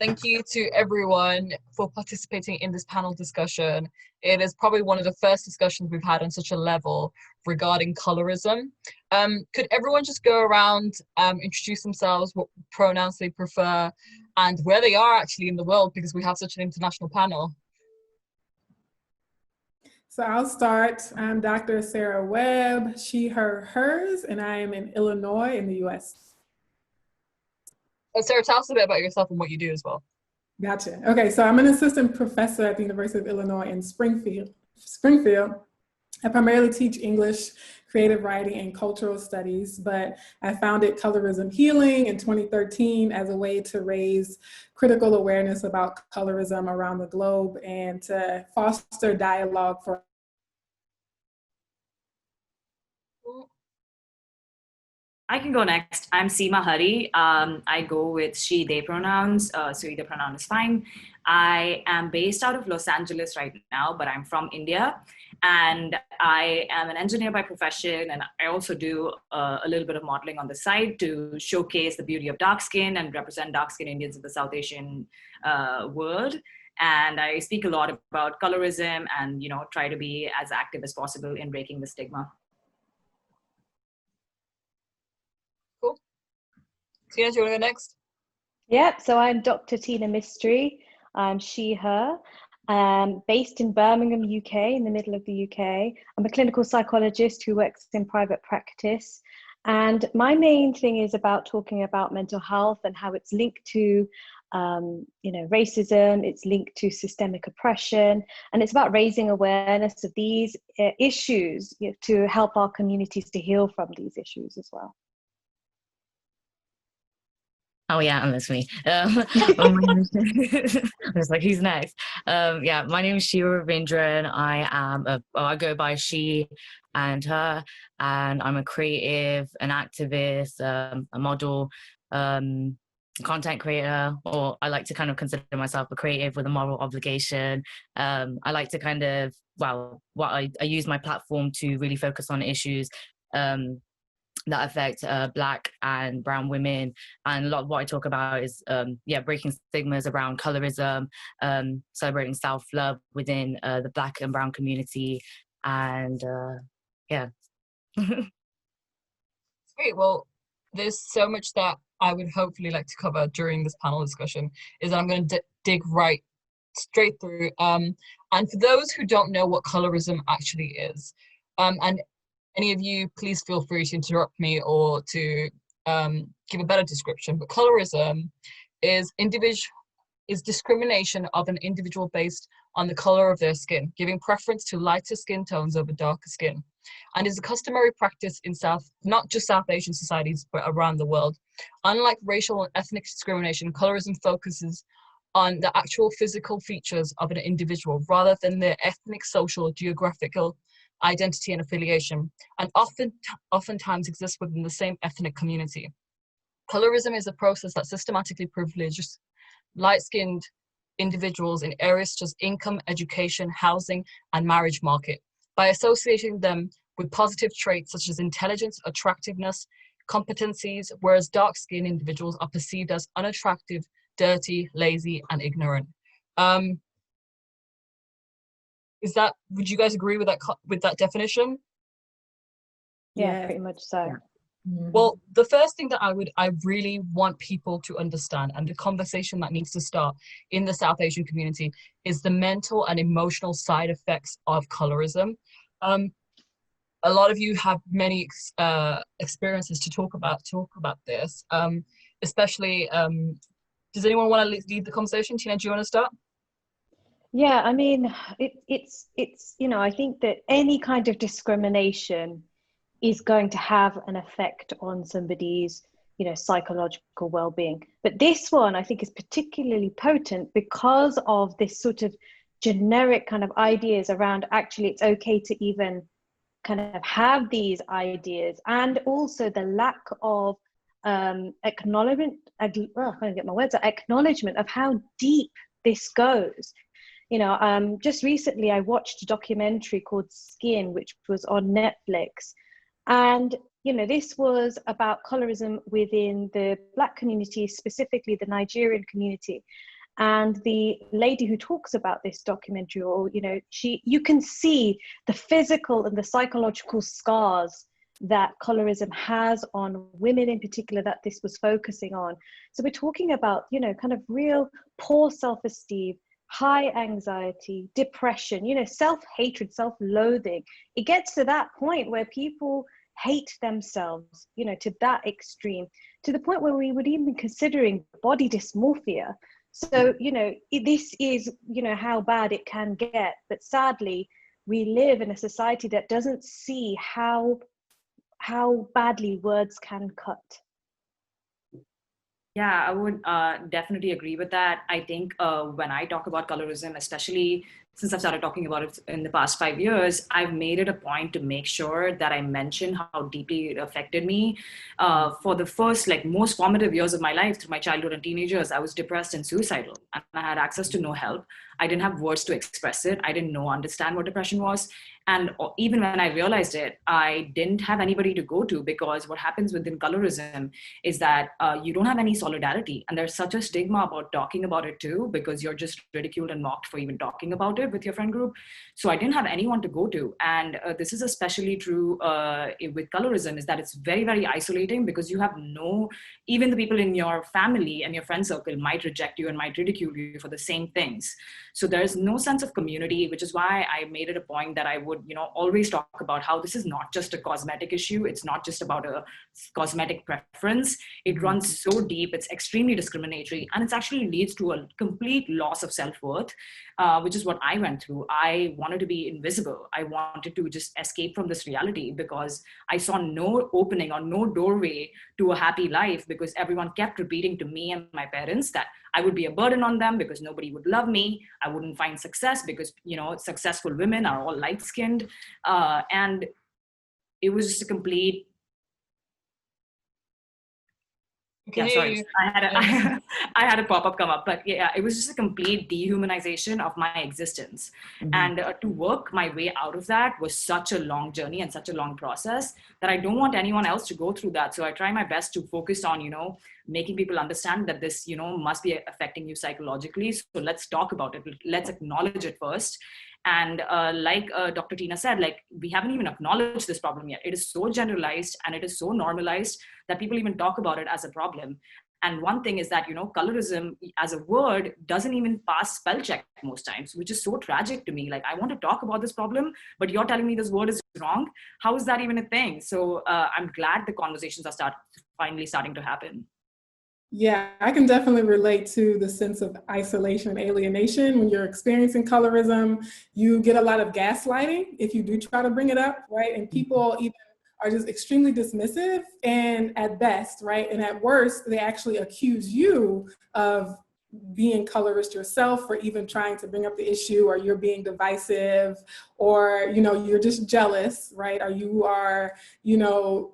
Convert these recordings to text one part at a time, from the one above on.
Thank you to everyone for participating in this panel discussion. It is probably one of the first discussions we've had on such a level regarding colorism. Could everyone just go around, introduce themselves, what pronouns they prefer, and where they are actually in the world, because we have such an international panel? So I'll start. I'm Dr. Sara Webb, she, her, hers, and I am in Illinois in the US. Sarah, tell us a bit about yourself and what you do as well. Gotcha. Okay, so I'm an assistant professor at the University of Illinois in Springfield. I primarily teach English, creative writing, and cultural studies, but I founded Colorism Healing in 2013 as a way to raise critical awareness about colorism around the globe and to foster dialogue for I can go next. I'm Seema Hari. I go with she, they pronouns, so either pronoun is fine. I am based out of Los Angeles right now, but I'm from India. And I am an engineer by profession, and I also do a little bit of modeling on the side to showcase the beauty of dark skin and represent dark skin Indians in the South Asian world. And I speak a lot about colorism and, you know, try to be as active as possible in breaking the stigma. Tina, do you want to go next? Yep, so I'm Dr. Tina Mistry. I'm she, her, based in Birmingham, UK, in the middle of the UK. I'm a clinical psychologist who works in private practice. And my main thing is about talking about mental health and how it's linked to you know, racism, it's linked to systemic oppression, and it's about raising awareness of these issues, you know, to help our communities to heal from these issues as well. Oh yeah, and that's me. I was like, who's next? Yeah, my name is Shira Vindran. I go by she and her, and I'm a creative, an activist, a model, content creator, or I like to kind of consider myself a creative with a moral obligation. I like to kind of, I use my platform to really focus on issues that affect Black and brown women, and a lot of what I talk about is breaking stigmas around colorism, celebrating self-love within the Black and brown community, and yeah. Great. Well, there's so much that I would hopefully like to cover during this panel discussion. Is that I'm going to dig right straight through. And for those who don't know what colorism actually is, and any of you, please feel free to interrupt me or to give a better description. But colorism is discrimination of an individual based on the color of their skin, giving preference to lighter skin tones over darker skin, and is a customary practice in not just South Asian societies, but around the world. Unlike racial and ethnic discrimination, colorism focuses on the actual physical features of an individual rather than their ethnic, social, geographical identity and affiliation, and oftentimes exists within the same ethnic community. Colorism is a process that systematically privileges light-skinned individuals in areas such as income, education, housing, and marriage market by associating them with positive traits such as intelligence, attractiveness, competencies, whereas dark-skinned individuals are perceived as unattractive, dirty, lazy, and ignorant. Would you guys agree with that definition? Yeah, pretty much so. Yeah. Well, the first thing that I really want people to understand, and the conversation that needs to start in the South Asian community, is the mental and emotional side effects of colorism. A lot of you have many experiences to talk about this, especially, does anyone want to lead the conversation? Tina, do you want to start? Yeah, I mean, it's you know, I think that any kind of discrimination is going to have an effect on somebody's, you know, psychological well-being. But this one, I think, is particularly potent because of this sort of generic kind of ideas around actually it's okay to even kind of have these ideas, and also the lack of acknowledgement of how deep this goes. You know, just recently I watched a documentary called Skin, which was on Netflix. And, you know, this was about colorism within the Black community, specifically the Nigerian community. And the lady who talks about this documentary, or you can see the physical and the psychological scars that colorism has on women in particular, that this was focusing on. So we're talking about, kind of real poor self-esteem, high anxiety, depression, self-hatred, self-loathing. It gets to that point where people hate themselves, to that extreme, to the point where we would even be considering body dysmorphia. So, this is, how bad it can get. But sadly, we live in a society that doesn't see how badly words can cut. Yeah, I would definitely agree with that. I think when I talk about colorism, especially since I've started talking about it in the past 5 years, I've made it a point to make sure that I mention how deeply it affected me. For the first, most formative years of my life, through my childhood and teenage years, I was depressed and suicidal, and I had access to no help. I didn't have words to express it. I didn't understand what depression was. And even when I realized it, I didn't have anybody to go to, because what happens within colorism is that you don't have any solidarity. And there's such a stigma about talking about it too, because you're just ridiculed and mocked for even talking about it with your friend group. So I didn't have anyone to go to. And this is especially true with colorism, is that it's very, very isolating, because you have even the people in your family and your friend circle might reject you and might ridicule you for the same things. So there's no sense of community, which is why I made it a point that I would, always talk about how this is not just a cosmetic issue. It's not just about a cosmetic preference. It runs so deep, it's extremely discriminatory, and it actually leads to a complete loss of self-worth, which is what I went through. I wanted to be invisible. I wanted to just escape from this reality, because I saw no opening or no doorway to a happy life, because everyone kept repeating to me and my parents that I would be a burden on them because nobody would love me. I wouldn't find success because, successful women are all light-skinned. And it was just a complete... Yeah, sorry. I had a pop-up come up, but yeah, it was just a complete dehumanization of my existence. And to work my way out of that was such a long journey and such a long process that I don't want anyone else to go through that. So I try my best to focus on, making people understand that this, must be affecting you psychologically. So let's talk about it. Let's acknowledge it first. And like Dr. Tina said, we haven't even acknowledged this problem yet. It is so generalized and it is so normalized that people even talk about it as a problem. And one thing is that, colorism as a word doesn't even pass spell check most times, which is so tragic to me. I want to talk about this problem, but you're telling me this word is wrong. How is that even a thing? So I'm glad the conversations are finally starting to happen. Yeah, I can definitely relate to the sense of isolation and alienation. When you're experiencing colorism, you get a lot of gaslighting if you do try to bring it up, right? And people even are just extremely dismissive, and at best, right? And at worst, they actually accuse you of being colorist yourself, or even trying to bring up the issue, or you're being divisive, or you're just jealous, right? Or you are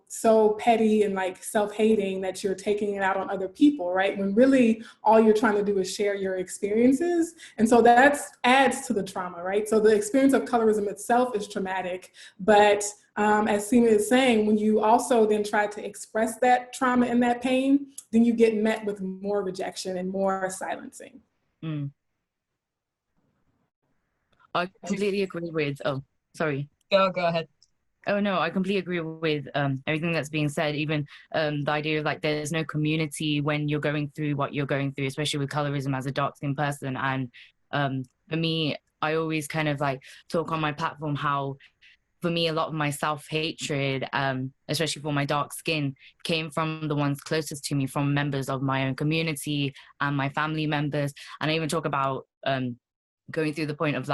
so petty and self-hating that you're taking it out on other people, right? When really all you're trying to do is share your experiences. And so that adds to the trauma, right? So the experience of colorism itself is traumatic, but as Seema is saying, when you also then try to express that trauma and that pain, then you get met with more rejection and more silencing. I completely agree with, sorry. Go ahead. Oh no, I completely agree with everything that's being said. Even the idea of there's no community when you're going through what you're going through, especially with colorism as a dark-skinned person. And for me, I always kind of talk on my platform how, for me, a lot of my self-hatred, especially for my dark skin, came from the ones closest to me, from members of my own community and my family members. And I even talk about going through the point of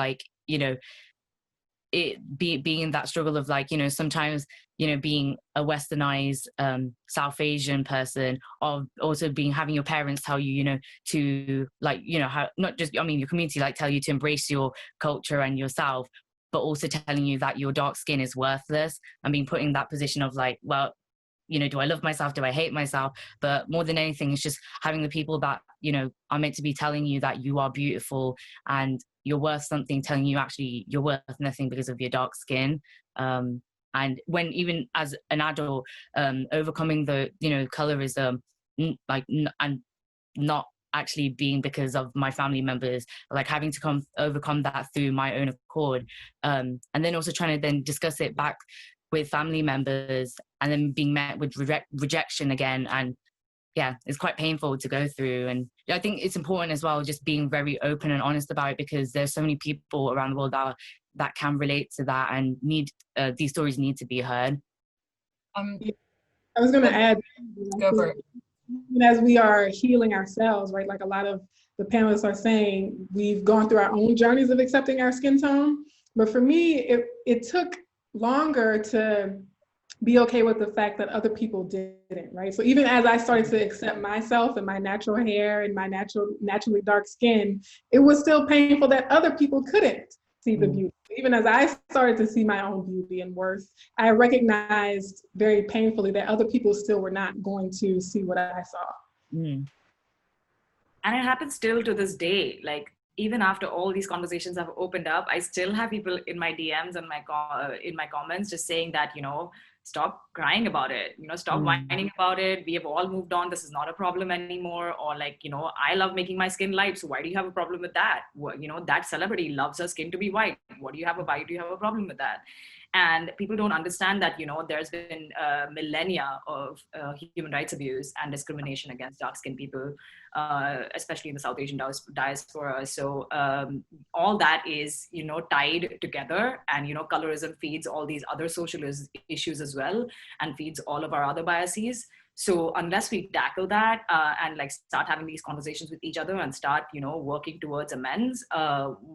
being in that struggle of sometimes being a westernized South Asian person, of also having your parents tell you to how, not just your community tell you to embrace your culture and yourself, but also telling you that your dark skin is worthless, and being put in that position of well, do I love myself? Do I hate myself? But more than anything, it's just having the people that, are meant to be telling you that you are beautiful and you're worth something, telling you actually you're worth nothing because of your dark skin. And when, even as an adult, overcoming the, colorism, and not actually being because of my family members, like having to overcome that through my own accord. And then also trying to then discuss it back with family members and then being met with rejection again. And yeah, it's quite painful to go through. And I think it's important as well, just being very open and honest about it, because there's so many people around the world that can relate to that and need these stories need to be heard. I was going to add, Go for it. As we are healing ourselves, right? Like a lot of the panelists are saying, we've gone through our own journeys of accepting our skin tone. But for me, it took longer to be okay with the fact that other people didn't, right? So even as I started to accept myself and my natural hair and my naturally dark skin, it was still painful that other people couldn't see the beauty. Even as I started to see my own beauty and worth, I recognized very painfully that other people still were not going to see what I saw. And it happens still to this day. Like, even after all these conversations have opened up, I still have people in my DMs and in my comments just saying that, you know, stop crying about it, you know, stop whining about it. We have all moved on. This is not a problem anymore. Or like, you know, I love making my skin light. So why do you have a problem with that? Well, you know, that celebrity loves her skin to be white. Why do you have a problem with that? And people don't understand that, you know, there's been millennia of human rights abuse and discrimination against dark-skinned people, especially in the South Asian diaspora. So all that is, you know, tied together, and, you know, colorism feeds all these other social issues as well, and feeds all of our other biases. So unless we tackle that and like start having these conversations with each other and start, you know, working towards amends,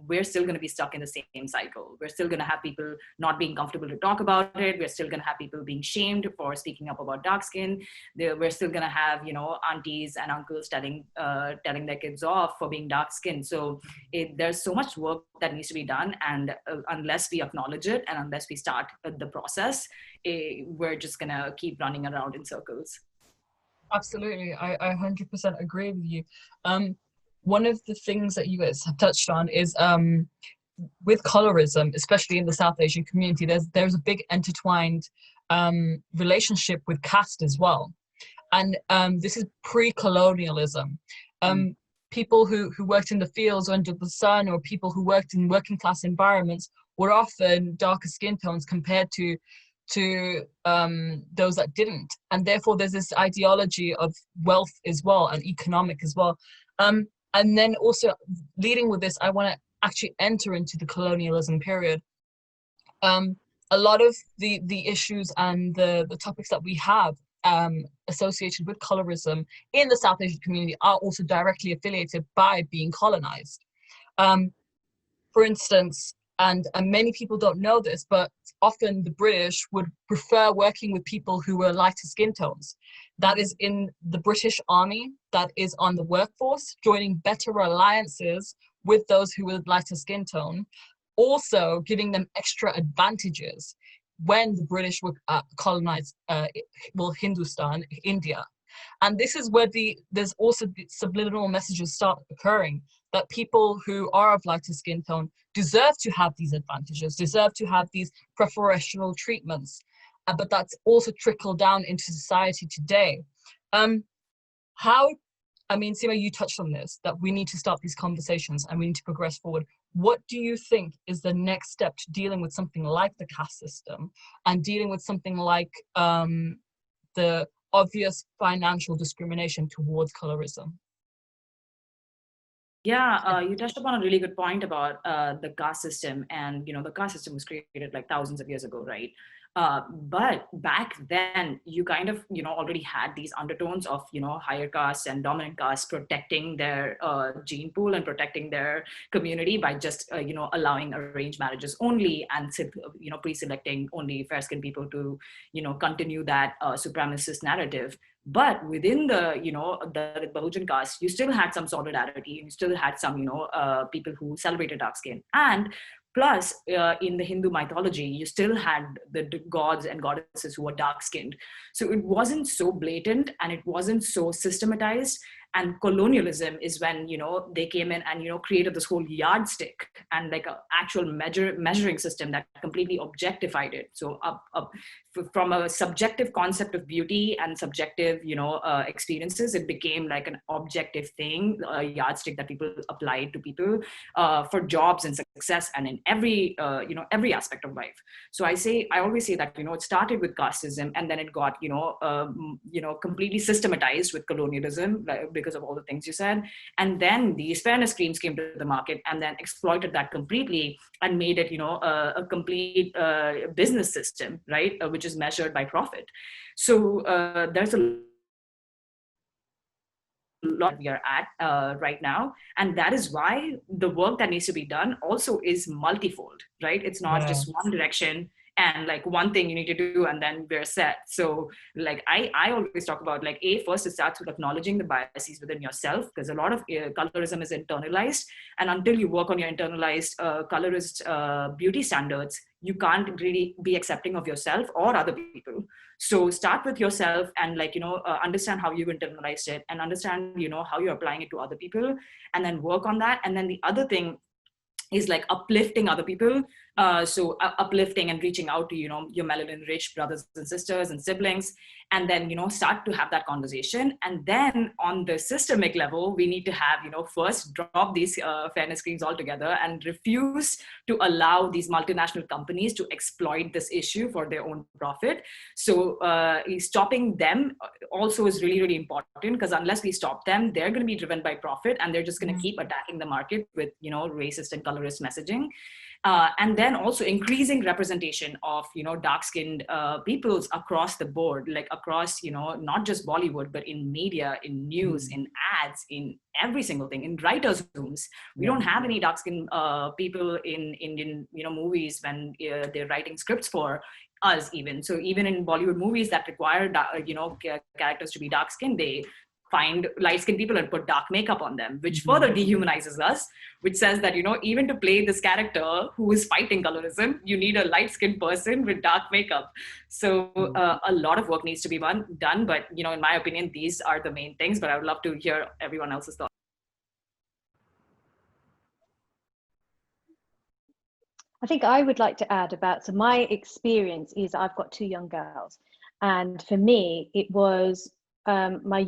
we're still going to be stuck in the same cycle. We're still going to have people not being comfortable to talk about it. We're still going to have people being shamed for speaking up about dark skin. We're still going to have, you know, aunties and uncles telling their kids off for being dark skinned. So there's so much work that needs to be done. And unless we acknowledge it and unless we start the process, we're just going to keep running around in circles. Absolutely, I 100% agree with you. One of the things that you guys have touched on is with colorism, especially in the South Asian community, there's a big intertwined relationship with caste as well. And this is pre-colonialism. People who worked in the fields under the sun, or people who worked in working class environments, were often darker skin tones compared to those that didn't. And therefore there's this ideology of wealth as well, and economic as well. And then also leading with this, I want to actually enter into the colonialism period. A lot of the issues and the topics that we have associated with colorism in the South Asian community are also directly affiliated by being colonized. For instance, and many people don't know this, but often the British would prefer working with people who were lighter skin tones. That is in the British Army, that is on the workforce, joining better alliances with those who were lighter skin tone, also giving them extra advantages when the British would colonize Hindustan, India. And this is where there's also the subliminal messages start occurring, that people who are of lighter skin tone deserve to have these advantages, deserve to have these preferential treatments. But that's also trickled down into society today. Seema, you touched on this, that we need to start these conversations and we need to progress forward. What do you think is the next step to dealing with something like the caste system and dealing with something like the obvious financial discrimination towards colorism? Yeah, you touched upon a really good point about the caste system, and you know, the caste system was created like thousands of years ago, right? But back then, you kind of, you know, already had these undertones of, you know, higher castes and dominant castes protecting their gene pool and protecting their community by just, you know, allowing arranged marriages only, and, you know, pre-selecting only fair-skinned people to, you know, continue that supremacist narrative. But within the, you know, the Bahujan caste, you still had some solidarity. You still had some, you know, people who celebrated dark skin. And plus, in the Hindu mythology, you still had the gods and goddesses who were dark skinned. So it wasn't so blatant and it wasn't so systematized. And colonialism is when, you know, they came in and, you know, created this whole yardstick and like an actual measuring system that completely objectified it. So from a subjective concept of beauty and subjective, you know, experiences, it became like an objective thing, a yardstick that people applied to people for jobs and success and in every, you know, every aspect of life. So I always say that, you know, it started with casteism and then it got, you know, completely systematized with colonialism because of all the things you said. And then these fairness creams came to the market and then exploited that completely and made it, you know, a complete business system, right? Which is measured by profit. So there's a lot we are at right now, and that is why the work that needs to be done also is multifold, right? It's not just one direction and like one thing you need to do and then we're set. So like I always talk about like first it starts with acknowledging the biases within yourself, because a lot of colorism is internalized, and until you work on your internalized colorist beauty standards, you can't really be accepting of yourself or other people. So start with yourself and like, you know, understand how you internalized it and understand, you know, how you're applying it to other people, and then work on that. And then the other thing is like uplifting other people. So uplifting and reaching out to, you know, your melanin rich brothers and sisters and siblings, and then, you know, start to have that conversation. And then on the systemic level, we need to have, you know, first drop these fairness creams altogether and refuse to allow these multinational companies to exploit this issue for their own profit. So stopping them also is really, really important, because unless we stop them, they're going to be driven by profit and they're just going to keep attacking the market with, you know, racist and colorist messaging. And then also increasing representation of, you know, dark-skinned peoples across the board, like across, you know, not just Bollywood, but in media, in news, in ads, in every single thing, in writers' rooms. We don't have any dark-skinned people in Indian, you know, movies when they're writing scripts for us even. So even in Bollywood movies that require, you know, characters to be dark-skinned, they find light-skinned people and put dark makeup on them, which further dehumanizes us, which says that, you know, even to play this character who is fighting colorism, you need a light-skinned person with dark makeup. So a lot of work needs to be done, but, you know, in my opinion, these are the main things, but I would love to hear everyone else's thoughts. I think I would like to add about, so my experience is I've got 2 young girls, and for me, it was my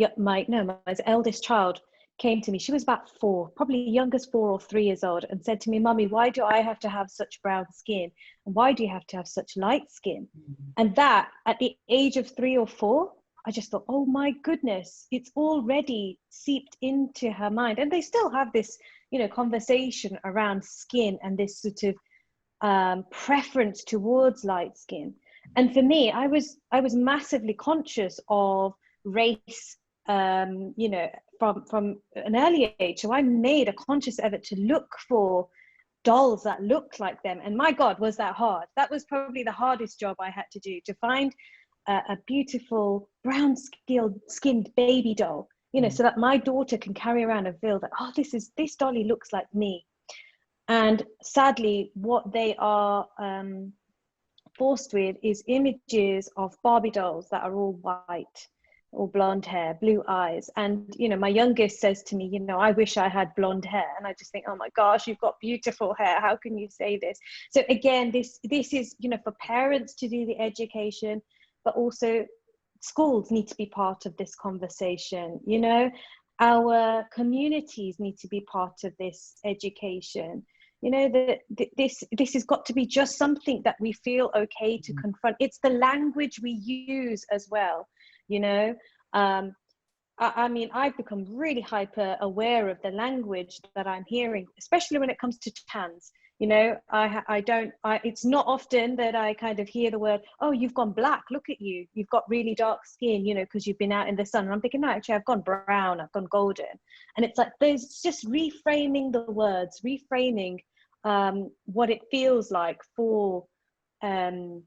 eldest child came to me. She was about 4, probably youngest 4 or 3 years old, and said to me, "Mummy, why do I have to have such brown skin? And why do you have to have such light skin?" And that at the age of 3 or 4, I just thought, oh my goodness, it's already seeped into her mind. And they still have this, you know, conversation around skin and this sort of preference towards light skin. And for me, I was massively conscious of race, you know, from an early age. So I made a conscious effort to look for dolls that looked like them. And my God, was that hard. That was probably the hardest job I had to do, to find a beautiful brown skinned baby doll, you know, so that my daughter can carry around and feel that, oh, this dolly looks like me. And sadly, what they are forced with is images of Barbie dolls that are all white, or blonde hair, blue eyes. And, you know, my youngest says to me, you know, I wish I had blonde hair. And I just think, oh my gosh, you've got beautiful hair. How can you say this? So again, this is, you know, for parents to do the education, but also schools need to be part of this conversation. You know, our communities need to be part of this education. You know, that this has got to be just something that we feel okay to confront. It's the language we use as well, you know. I mean, I've become really hyper aware of the language that I'm hearing, especially when it comes to trans. You know, it's not often that I kind of hear the word, oh, you've gone black, look at you, you've got really dark skin, you know, because you've been out in the sun. And I'm thinking, no, actually, I've gone brown, I've gone golden. And it's like, there's just reframing the words, reframing what it feels like for, what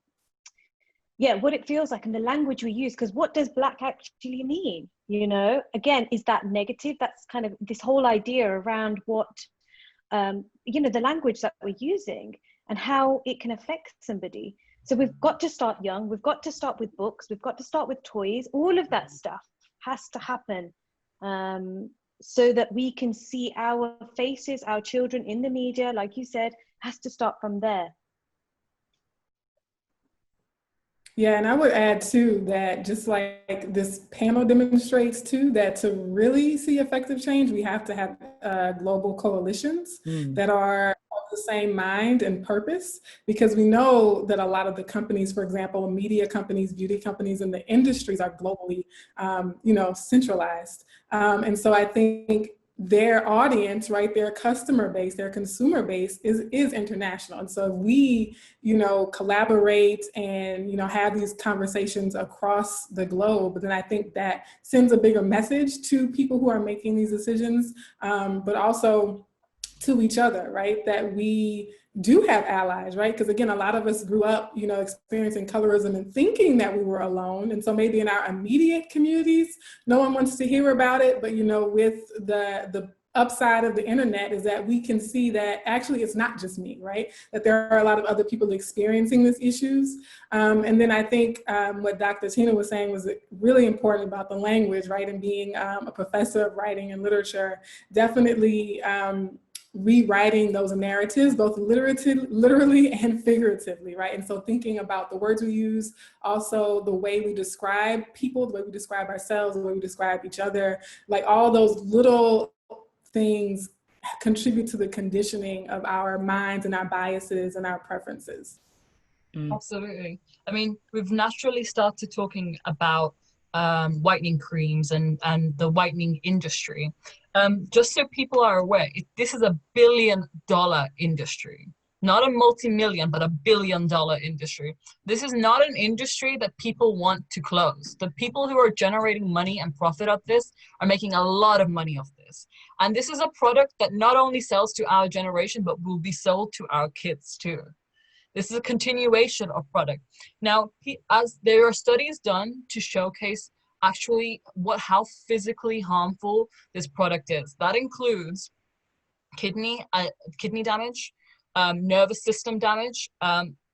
it feels like in the language we use. Because what does black actually mean? You know, again, is that negative? That's kind of this whole idea around what, you know, the language that we're using and how it can affect somebody. So we've got to start young. We've got to start with books. We've got to start with toys. All of that stuff has to happen so that we can see our faces, our children in the media, like you said, has to start from there. Yeah, and I would add too that just like this panel demonstrates too, that to really see effective change, we have to have global coalitions that are of the same mind and purpose, because we know that a lot of the companies, for example, media companies, beauty companies, and the industries are globally, centralized. And so I think their audience, right, their customer base, their consumer base is international. And so if we, collaborate and, have these conversations across the globe, then I think that sends a bigger message to people who are making these decisions, but also to each other, right? That we do have allies, right? Because again, a lot of us grew up, experiencing colorism and thinking that we were alone. And so maybe in our immediate communities, no one wants to hear about it. But, with the upside of the internet is that we can see that actually it's not just me, right? That there are a lot of other people experiencing these issues. And then I think what Dr. Tina was saying was really important about the language, right? And being a professor of writing and literature, definitely rewriting those narratives, both literally and figuratively, right? And so thinking about the words we use, also the way we describe people, the way we describe ourselves, the way we describe each other, like all those little things contribute to the conditioning of our minds and our biases and our preferences. Absolutely. I mean, we've naturally started talking about whitening creams and the whitening industry. Just so people are aware, this is $1 billion industry, not a multi-million, but $1 billion industry. This is not an industry that people want to close. The people who are generating money and profit of this are making a lot of money off this. And this is a product that not only sells to our generation, but will be sold to our kids too. This is a continuation of product. Now, as there are studies done to showcase actually how physically harmful this product is. That includes kidney damage, nervous system damage,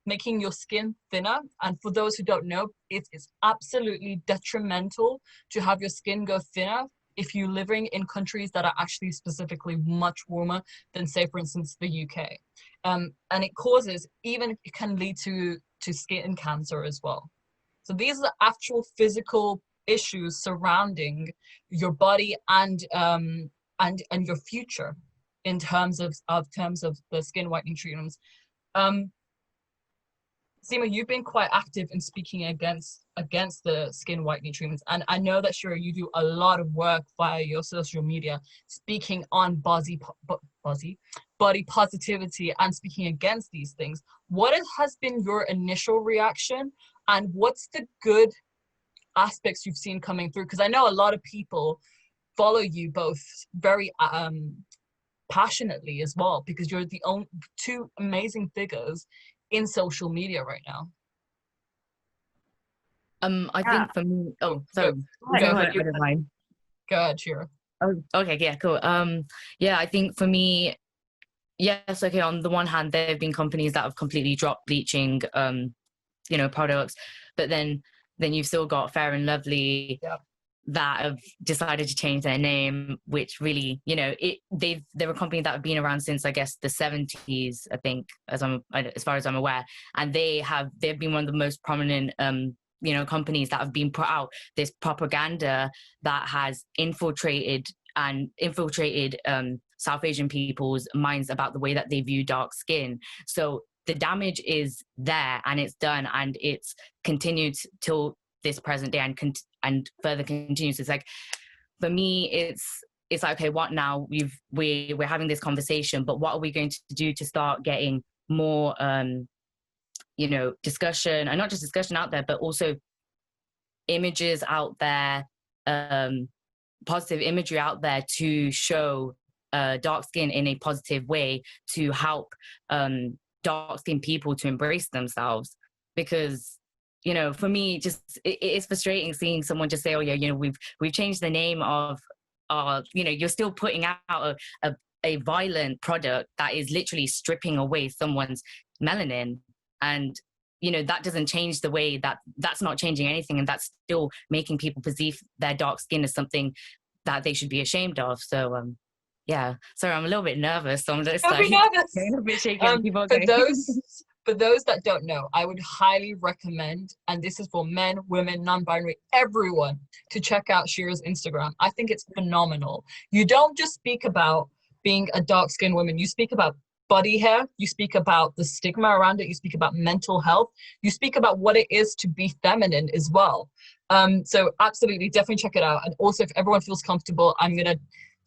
making your skin thinner. And for those who don't know, it is absolutely detrimental to have your skin go thinner if you're living in countries that are actually specifically much warmer than, say, for instance, the UK. And it can lead to skin cancer as well. So these are the actual physical issues surrounding your body and your future in terms of the skin whitening treatments. Seema, you've been quite active in speaking against the skin whitening treatments, and I know that Sheerah, you do a lot of work via your social media, speaking on body positivity and speaking against these things. What has been your initial reaction, and what's the good aspects you've seen coming through? Because I know a lot of people follow you both very passionately as well, because you're the only two amazing figures in social media right now. I think for me, sorry, Go ahead. I don't mind. Go ahead, Sheerah. Oh, okay, yeah, cool. Yeah, I think for me, yes, okay, on the one hand, there have been companies that have completely dropped bleaching, products, but then you've still got Fair and Lovely that have decided to change their name, which really, they're a company that have been around since, I guess, the 70s, I think, as far as I'm aware, and they've been one of the most prominent companies that have been put out this propaganda that has infiltrated South Asian people's minds about the way that they view dark skin. So the damage is there and it's done, and it's continued till this present day and further continues. It's like, for me, it's like, okay, what now? We're having this conversation, but what are we going to do to start getting more discussion, and not just discussion out there, but also images out there, positive imagery out there to show dark skin in a positive way, to help dark skinned people to embrace themselves. Because for me, just it is frustrating seeing someone just say, oh yeah, we've changed the name of you're still putting out a violent product that is literally stripping away someone's melanin, and that doesn't change the way that's not changing anything, and that's still making people perceive their dark skin as something that they should be ashamed of. So yeah, sorry, I'm a little bit nervous, so I'm just Don't be like nervous. getting a bit shaky and keep on For going. those that don't know, I would highly recommend, and this is for men, women, non-binary, everyone, to check out Sheerah's Instagram. I think it's phenomenal. You don't just speak about being a dark-skinned woman. You speak about body hair. You speak about the stigma around it. You speak about mental health. You speak about what it is to be feminine as well. So absolutely, definitely check it out. And also, if everyone feels comfortable, I'm gonna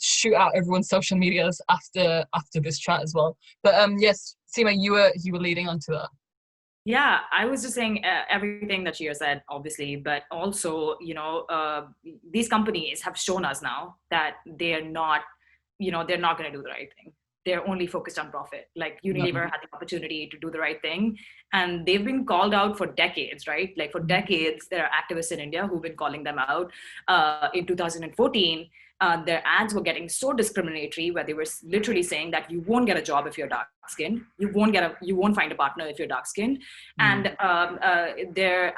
shoot out everyone's social medias after this chat as well. But yes, Seema, you were leading on to that. Yeah, I was just saying everything that Sheerah said, obviously, but also, these companies have shown us now that they're not going to do the right thing. They're only focused on profit. Like Unilever had the opportunity to do the right thing, and they've been called out for decades, right? Like for decades, there are activists in India who've been calling them out. In 2014, their ads were getting so discriminatory, where they were literally saying that you won't get a job if you're dark skinned, you won't find a partner if you're dark skinned, and the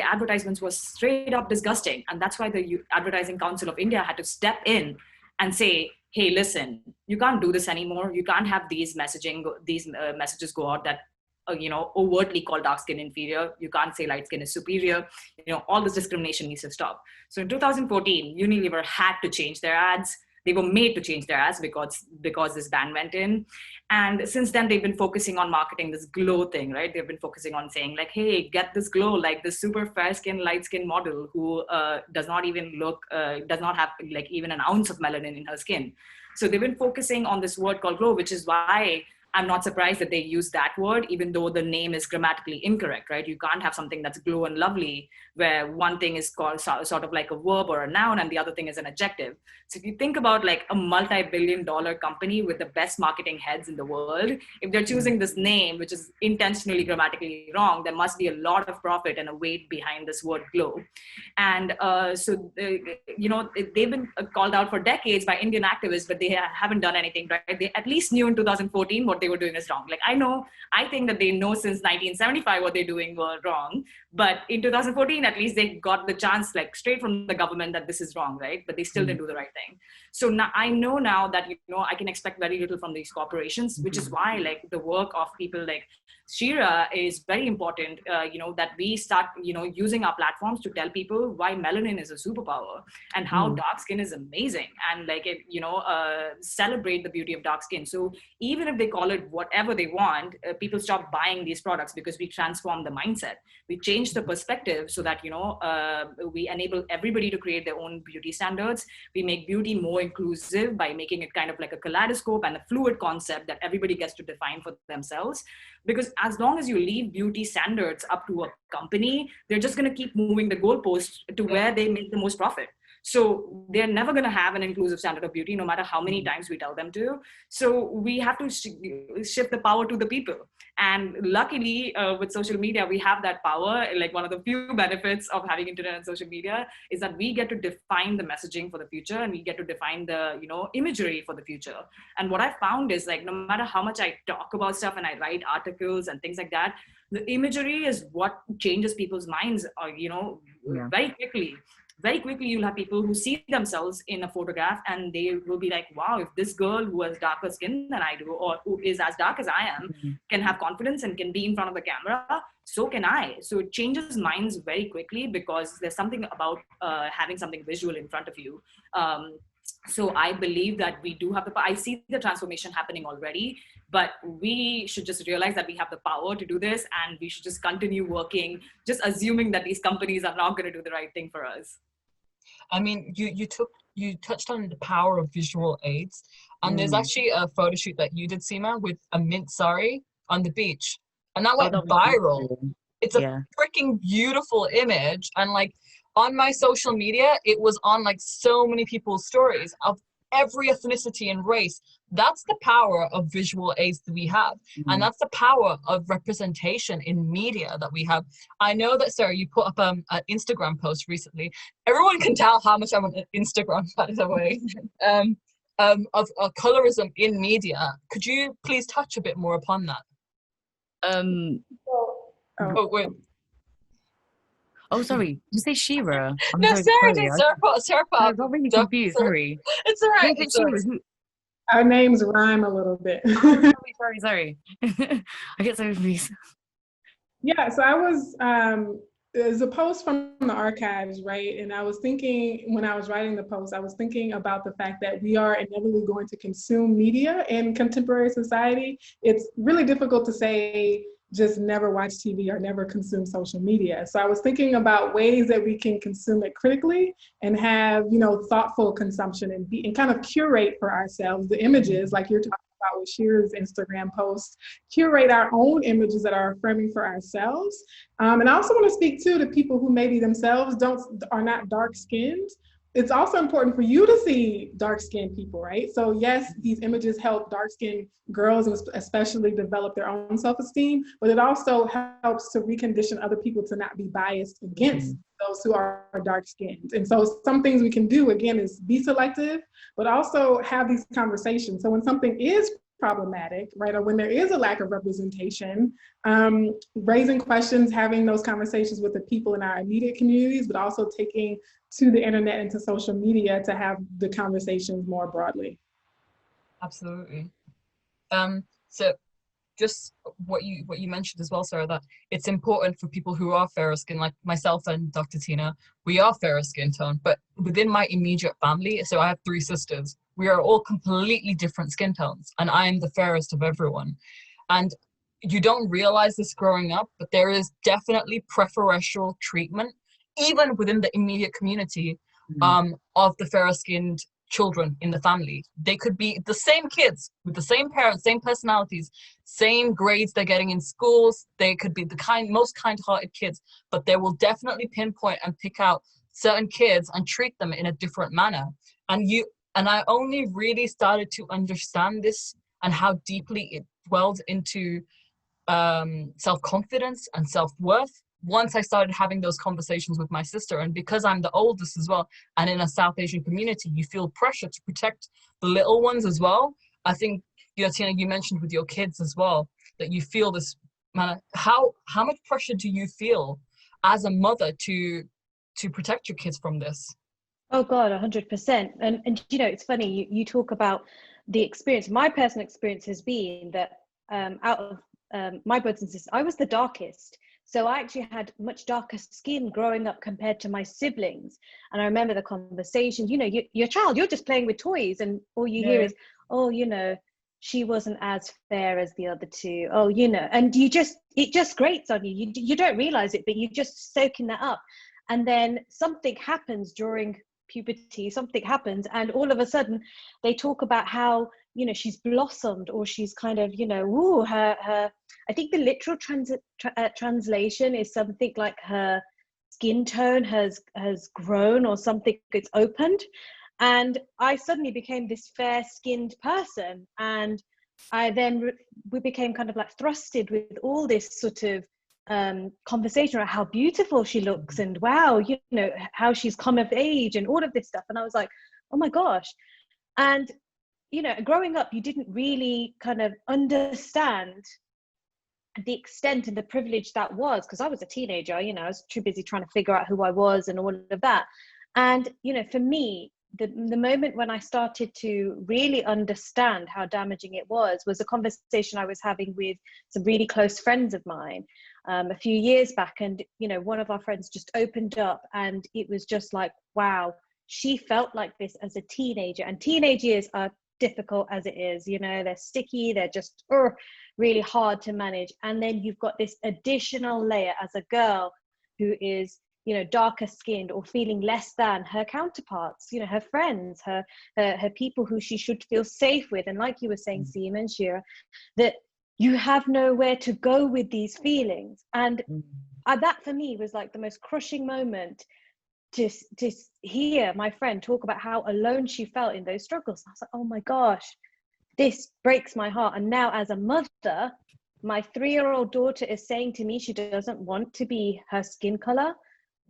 advertisements were straight up disgusting, and that's why the Advertising Council of India had to step in and say, hey, listen, you can't do this anymore. You can't have these messages go out that overtly call dark skin inferior. You can't say light skin is superior. All this discrimination needs to stop. So in 2014, Unilever had to change their ads. They were made to change their ads because this ban went in. And since then, they've been focusing on marketing this glow thing, right? They've been focusing on saying like, hey, get this glow, like this super fair skin, light skin model who does not have like even an ounce of melanin in her skin. So they've been focusing on this word called glow, which is why I'm not surprised that they use that word, even though the name is grammatically incorrect, right? You can't have something that's glow and lovely, where one thing is called sort of like a verb or a noun and the other thing is an adjective. So if you think about like a multi-billion-dollar company with the best marketing heads in the world, if they're choosing this name, which is intentionally grammatically wrong, there must be a lot of profit and a weight behind this word glow. And they've been called out for decades by Indian activists, but they haven't done anything, right? They at least knew in 2014 what they were doing is wrong. Like I think that they know since 1975 what they're doing were wrong, but in 2014 at least they got the chance like straight from the government that this is wrong, right? But they still didn't do the right thing. So now I know now that I can expect very little from these corporations, which is why like the work of people like Sheerah is very important, that we start, using our platforms to tell people why melanin is a superpower and how dark skin is amazing, and like celebrate the beauty of dark skin. So even if they call it whatever they want, people stop buying these products because we transform the mindset. We change the perspective so that, we enable everybody to create their own beauty standards. We make beauty more inclusive by making it kind of like a kaleidoscope and a fluid concept that everybody gets to define for themselves. Because as long as you leave beauty standards up to a company, they're just going to keep moving the goalposts to where they make the most profit. So they're never going to have an inclusive standard of beauty, no matter how many times we tell them to. So we have to shift the power to the people. And luckily, with social media, we have that power. Like one of the few benefits of having internet and social media is that we get to define the messaging for the future, and we get to define the imagery for the future. And what I found is like, no matter how much I talk about stuff and I write articles and things like that, the imagery is what changes people's minds, very quickly. Very quickly, you'll have people who see themselves in a photograph and they will be like, wow, if this girl who has darker skin than I do, or who is as dark as I am, can have confidence and can be in front of the camera, so can I. So it changes minds very quickly because there's something about having something visual in front of you. So I believe that we do have I see the transformation happening already, but we should just realize that we have the power to do this, and we should just continue working, just assuming that these companies are not going to do the right thing for us. I mean, you touched on the power of visual aids, and there's actually a photo shoot that you did, Seema, with a mint sari on the beach, and that went viral. It's a freaking beautiful image, and like on my social media, it was on like so many people's stories of every ethnicity and race. That's the power of visual aids that we have. And that's the power of representation in media that we have. I know that, Sarah, you put up an Instagram post recently. Everyone can tell how much I'm on Instagram, by the way, of colorism in media. Could you please touch a bit more upon that? Wait. Oh, sorry. Did you say Sheerah? I'm No, so Sarah sorry. did. Sarah put I up got really Doc. confused. Sorry. It's all right. Wait, It's all right. Our names rhyme a little bit. Oh, sorry. I get so confused. Yeah, so I was, there's a post from the archives, right? And I was thinking, when I was writing the post, I was thinking about the fact that we are inevitably going to consume media in contemporary society. It's really difficult to say just never watch TV or never consume social media. So I was thinking about ways that we can consume it critically and have, you know, thoughtful consumption and kind of curate for ourselves the images, like you're talking about with Shira's Instagram post, curate our own images that are affirming for ourselves. And I also want to speak too to people who maybe themselves are not dark skinned. It's also important for you to see dark skinned people, right? So yes, these images help dark skinned girls especially develop their own self-esteem, but it also helps to recondition other people to not be biased against those who are dark skinned. And so some things we can do, again, is be selective, but also have these conversations. So when something is problematic, right, or when there is a lack of representation, raising questions, having those conversations with the people in our immediate communities, but also taking to the internet and to social media to have the conversations more broadly. Absolutely. So just what you mentioned as well, Sarah, that it's important for people who are fairer skin, like myself and Dr. Tina, we are fairer skin tone, but within my immediate family, so I have 3 sisters, we are all completely different skin tones, and I am the fairest of everyone. And you don't realize this growing up, but there is definitely preferential treatment, even within the immediate community, of the fairer skinned children in the family. They could be the same kids with the same parents, same personalities, same grades they're getting in schools. They could be the most kind-hearted kids, but they will definitely pinpoint and pick out certain kids and treat them in a different manner. And I only really started to understand this and how deeply it dwelled into self-confidence and self-worth once I started having those conversations with my sister. And because I'm the oldest as well, and in a South Asian community, you feel pressure to protect the little ones as well. I think, you know, Tina, you mentioned with your kids as well, that you feel this, man, how much pressure do you feel as a mother to protect your kids from this? Oh God, 100%. And you know, it's funny, you talk about the experience. My personal experience has been that out of my brothers and sisters, I was the darkest. So I actually had much darker skin growing up compared to my siblings. And I remember the conversation, you know, you're a child, you're just playing with toys, and all you hear is, oh, you know, she wasn't as fair as the other 2. Oh, you know, and it just grates on you. You don't realize it, but you're just soaking that up. And then something happens during puberty, something happens, and all of a sudden they talk about how, you know, she's blossomed, or she's kind of, you know, ooh, her I think the literal translation is something like her skin tone has grown, or something, it's opened. And I suddenly became this fair-skinned person, and we became kind of like thrusted with all this sort of conversation about how beautiful she looks, and wow, you know, how she's come of age and all of this stuff. And I was like, oh my gosh. And, you know, growing up, you didn't really kind of understand the extent and the privilege that was, because I was a teenager, you know, I was too busy trying to figure out who I was and all of that. And, you know, for me, the moment when I started to really understand how damaging it was a conversation I was having with some really close friends of mine a few years back. And, you know, one of our friends just opened up, and it was just like, wow, she felt like this as a teenager. And teenage years are difficult as it is, you know, they're sticky, they're just really hard to manage. And then you've got this additional layer as a girl who is, you know, darker skinned, or feeling less than her counterparts, you know, her friends, her people who she should feel safe with. And like you were saying, Seema and Sheerah, that you have nowhere to go with these feelings. And that for me was like the most crushing moment, to hear my friend talk about how alone she felt in those struggles. I was like, oh my gosh, this breaks my heart. And now as a mother, my 3-year-old daughter is saying to me she doesn't want to be her skin color.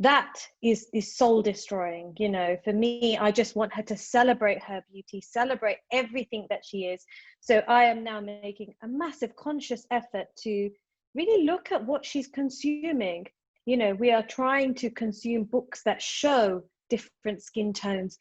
That is soul destroying. You know, for me, I just want her to celebrate her beauty, celebrate everything that she is. So I am now making a massive conscious effort to really look at what she's consuming. You know, we are trying to consume books that show different skin tones.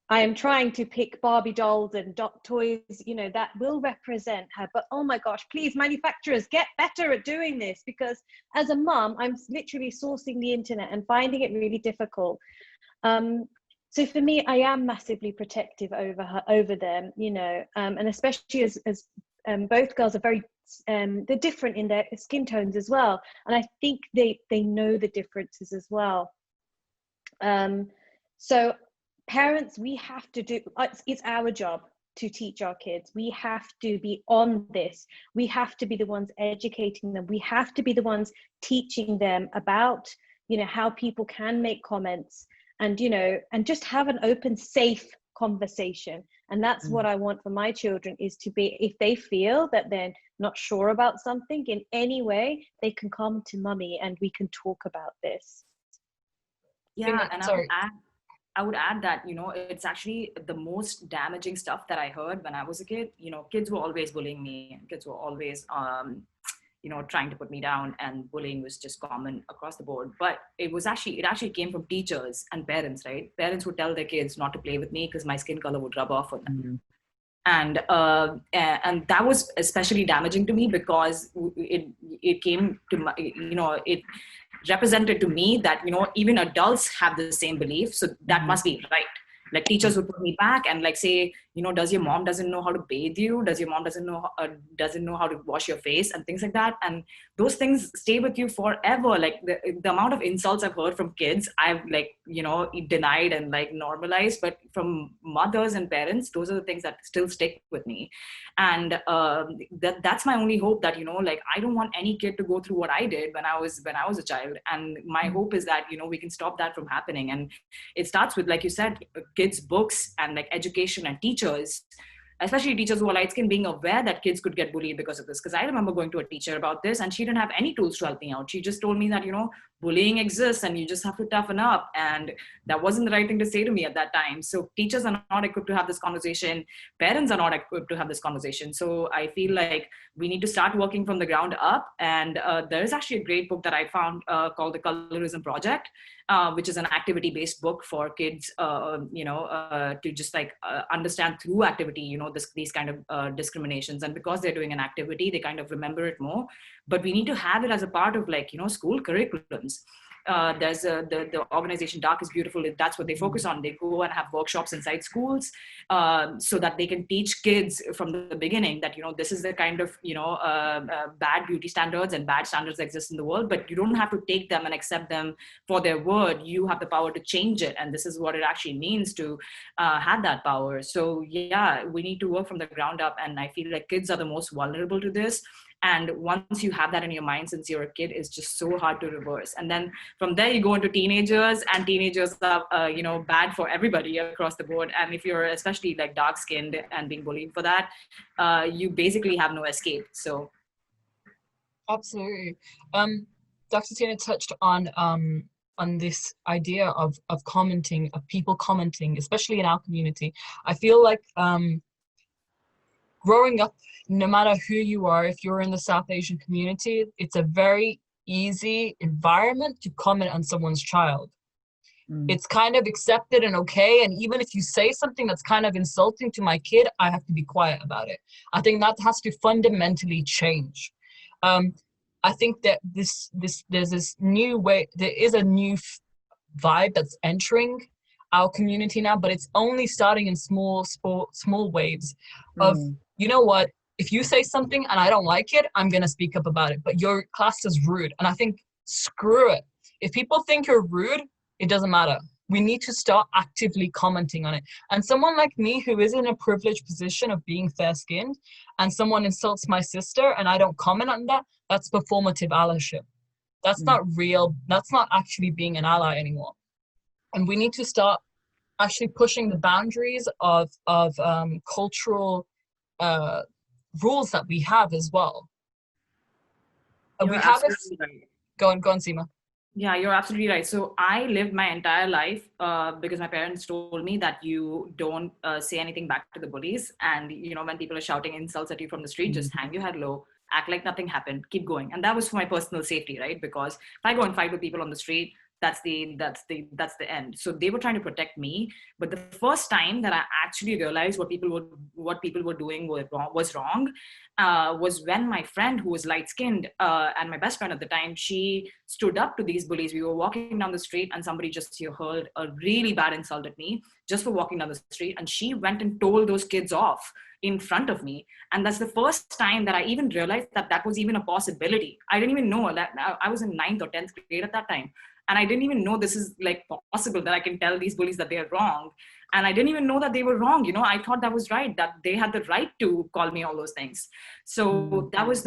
I am trying to pick Barbie dolls and dot toys, you know, that will represent her. But oh my gosh, please, manufacturers, get better at doing this, because as a mum, I'm literally sourcing the internet and finding it really difficult. So for me, I am massively protective over them, you know, and especially as both girls are very, they're different in their skin tones as well. And I think they know the differences as well. So parents, we have to do, it's our job to teach our kids. We have to be on this. We have to be the ones educating them. We have to be the ones teaching them about, you know, how people can make comments, and, you know, and just have an open, safe conversation. And that's what I want for my children, is to be, if they feel that they're not sure about something in any way, they can come to mummy and we can talk about this. Yeah, and I would add that, you know, it's actually the most damaging stuff that I heard when I was a kid. You know, kids were always bullying me. Kids were always, you know, trying to put me down, and bullying was just common across the board. But it actually came from teachers and parents, right? Parents would tell their kids not to play with me because my skin color would rub off on them. And that was especially damaging to me, because it came to my, you know, it represented to me that, you know, even adults have the same belief, so that must be right. Like, teachers would put me back and like say, you know, does your mom doesn't know how to bathe you? Does your mom doesn't know how to wash your face, and things like that? And those things stay with you forever. Like the amount of insults I've heard from kids, I've like, you know, denied and like normalized, but from mothers and parents, those are the things that still stick with me. And that's my only hope, that, you know, like, I don't want any kid to go through what I did when I was a child. And my hope is that, you know, we can stop that from happening. And it starts with, like you said, kids' books and like education, and teachers, especially teachers who are light skinned, being aware that kids could get bullied because of this. Because I remember going to a teacher about this, and she didn't have any tools to help me out. She just told me that, you know, bullying exists and you just have to toughen up. And that wasn't the right thing to say to me at that time. So teachers are not equipped to have this conversation. Parents are not equipped to have this conversation. So I feel like we need to start working from the ground up. And there is actually a great book that I found called the Colorism Project, which is an activity-based book for kids, you know, to just like understand through activity, you know, these kind of discriminations. And because they're doing an activity, they kind of remember it more. But we need to have it as a part of, like, you know, school curriculums. There's the organization Dark is Beautiful. That's what they focus on. They go and have workshops inside schools so that they can teach kids from the beginning that, you know, this is the kind of, you know, bad beauty standards and bad standards that exist in the world, but you don't have to take them and accept them for their word. You have the power to change it. And this is what it actually means to have that power. So yeah, we need to work from the ground up. And I feel like kids are the most vulnerable to this. And once you have that in your mind since you're a kid, it's just so hard to reverse. And then from there you go into teenagers, and teenagers are, you know, bad for everybody across the board. And if you're especially like dark skinned and being bullied for that, you basically have no escape. So. Absolutely. Dr. Tina touched on this idea of commenting, of people commenting, especially in our community. I feel like growing up, no matter who you are, if you're in the South Asian community, it's a very easy environment to comment on someone's child. It's kind of accepted and okay. And even if you say something that's kind of insulting to my kid, I have to be quiet about it. I think that has to fundamentally change. I think that there's this new way, there is a new vibe that's entering our community now, but it's only starting in small waves of, you know what, if you say something and I don't like it, I'm going to speak up about it, but your class is rude. And I think, screw it. If people think you're rude, it doesn't matter. We need to start actively commenting on it. And someone like me, who is in a privileged position of being fair-skinned, and someone insults my sister and I don't comment on that, that's performative allyship. That's not real. That's not actually being an ally anymore. And we need to start actually pushing the boundaries of cultural rules that we have as well. We have Go on, Seema. Yeah, you're absolutely right. So I lived my entire life because my parents told me that you don't say anything back to the bullies. And, you know, when people are shouting insults at you from the street, just hang your head low. act like nothing happened, keep going. And that was for my personal safety, right? Because if I go and fight with people on the street, that's the end. So they were trying to protect me. But the first time that I actually realized what people were doing was wrong was when my friend, who was light-skinned and my best friend at the time, she stood up to these bullies. We were walking down the street and somebody just hurled a really bad insult at me just for walking down the street, and she went and told those kids off in front of me. And that's the first time that I even realized that that was even a possibility. I didn't even know that. I was in 9th or 10th grade at that time. And I didn't even know this is like possible, that I can tell these bullies that they are wrong. And I didn't even know that they were wrong. You know, I thought that was right, that they had the right to call me all those things. So that was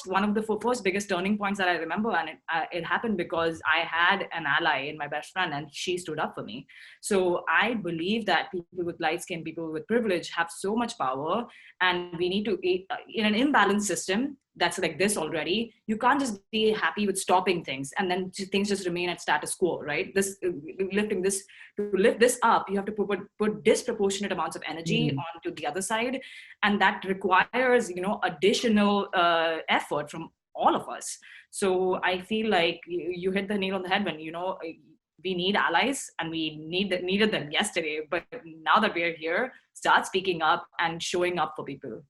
one of the first biggest turning points that I remember. And it happened because I had an ally in my best friend, and she stood up for me. So I believe that people with light skin, people with privilege have so much power, and we need to, in an imbalanced system that's like this already, you can't just be happy with stopping things and then things just remain at status quo, right? To lift this up, you have to put disproportionate amounts of energy onto the other side. And that requires, additional effort from all of us. So I feel like you hit the nail on the head when, we need allies, and we needed them yesterday. But now that we're here, start speaking up and showing up for people.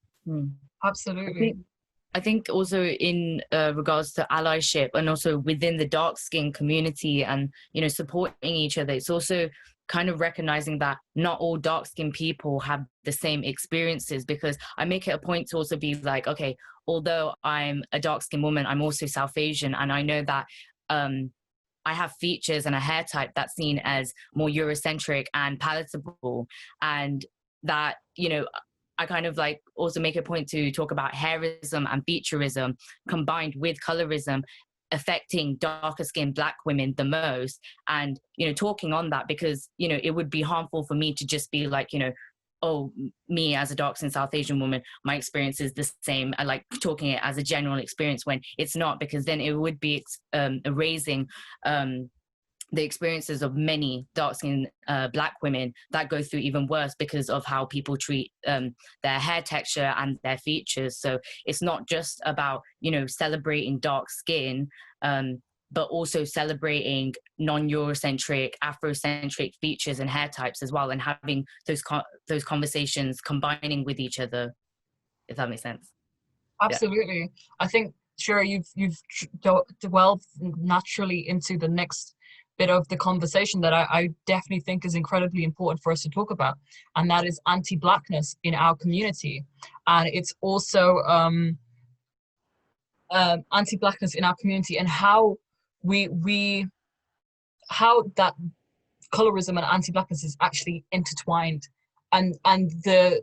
Absolutely. I think also in regards to allyship, and also within the dark skin community, and supporting each other, it's also kind of recognizing that not all dark skinned people have the same experiences. Because I make it a point to also be like, okay, although I'm a dark skinned woman, I'm also South Asian, and I know that I have features and a hair type that's seen as more Eurocentric and palatable, and that I kind of like also make a point to talk about hairism and featureism combined with colorism affecting darker skinned Black women the most. And, talking on that, because, it would be harmful for me to just be like, oh, me as a dark skinned South Asian woman, my experience is the same. I like talking it as a general experience when it's not, because then it would be erasing the experiences of many dark-skinned Black women that go through even worse because of how people treat their hair texture and their features. So it's not just about, celebrating dark skin, but also celebrating non-Eurocentric, Afrocentric features and hair types as well, and having those conversations combining with each other, if that makes sense. Absolutely. Yeah. I think, Sheerah, you've delved naturally into the next bit of the conversation that I definitely think is incredibly important for us to talk about, and that is anti-Blackness in our community. And it's also anti-Blackness in our community, and how how that colorism and anti-Blackness is actually intertwined, and the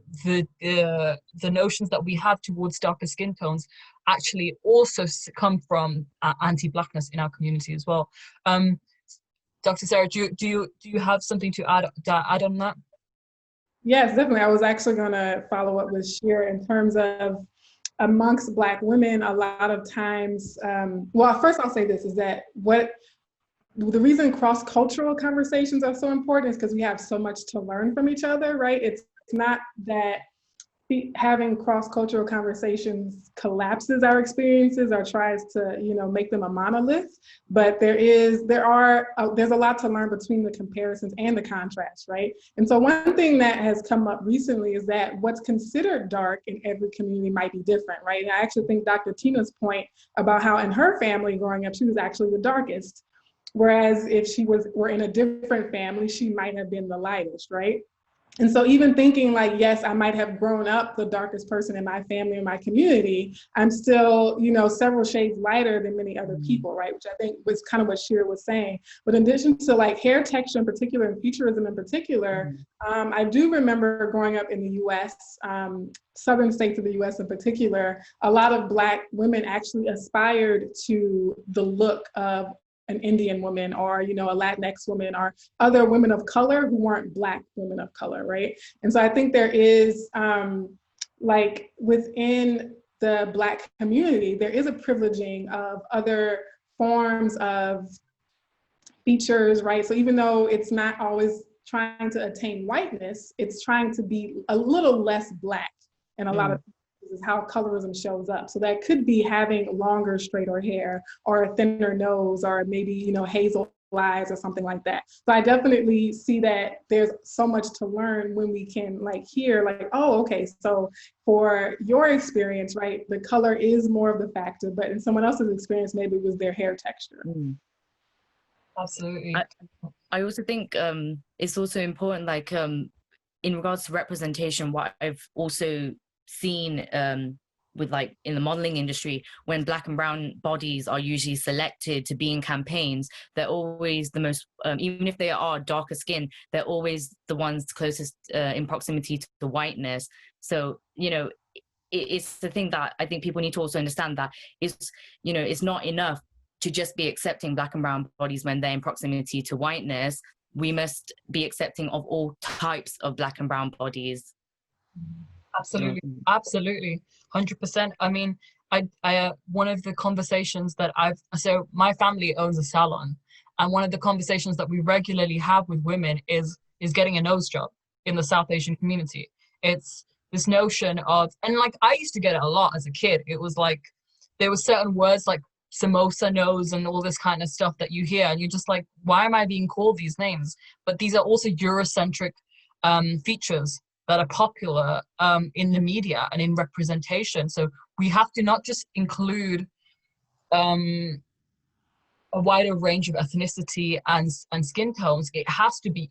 notions that we have towards darker skin tones actually also come from anti-Blackness in our community as well. Dr. Sara, do you have something to add on that? Yes, definitely. I was actually going to follow up with Sheerah in terms of amongst Black women, a lot of times, well, first I'll say this, is that the reason cross-cultural conversations are so important is because we have so much to learn from each other, right? It's not that having cross-cultural conversations collapses our experiences or tries to, make them a monolith, but there's a lot to learn between the comparisons and the contrast, right? And so one thing that has come up recently is that what's considered dark in every community might be different, right? And I actually think Dr. Tina's point about how in her family growing up, she was actually the darkest, whereas if she were in a different family, she might have been the lightest, right? And so even thinking like, yes, I might have grown up the darkest person in my family or my community, I'm still, several shades lighter than many other people, right? Which I think was kind of what Sheerah was saying. But in addition to like hair texture in particular and featureism in particular, I do remember growing up in the US, southern states of the US in particular, a lot of Black women actually aspired to the look of an Indian woman or, a Latinx woman or other women of color who weren't Black women of color, right? And so I think there is, like within the Black community, there is a privileging of other forms of features, right? So even though it's not always trying to attain whiteness, it's trying to be a little less Black in a lot of is how colorism shows up. So that could be having longer, straighter hair, or a thinner nose, or maybe, you know, hazel eyes or something like that. So I definitely see that there's so much to learn when we can like hear like, oh, okay, so for your experience, right, the color is more of the factor, but in someone else's experience, maybe it was their hair texture. Absolutely. I also think it's also important, like in regards to representation, what I've also seen with like in the modeling industry, when Black and brown bodies are usually selected to be in campaigns, they're always the most, even if they are darker skin, they're always the ones closest in proximity to the whiteness. So, you know, it's the thing that I think people need to also understand, that it's, you know, it's not enough to just be accepting Black and brown bodies when they're in proximity to whiteness. We must be accepting of all types of Black and brown bodies. Absolutely, absolutely, 100%. I mean, I one of the conversations that so my family owns a salon, and one of the conversations that we regularly have with women is getting a nose job in the South Asian community. It's this notion of, and like I used to get it a lot as a kid. It was like there were certain words like samosa nose and all this kind of stuff that you hear, and you're just like, why am I being called these names? But these are also Eurocentric features that are popular in the media and in representation. So we have to not just include a wider range of ethnicity and skin tones. It has to be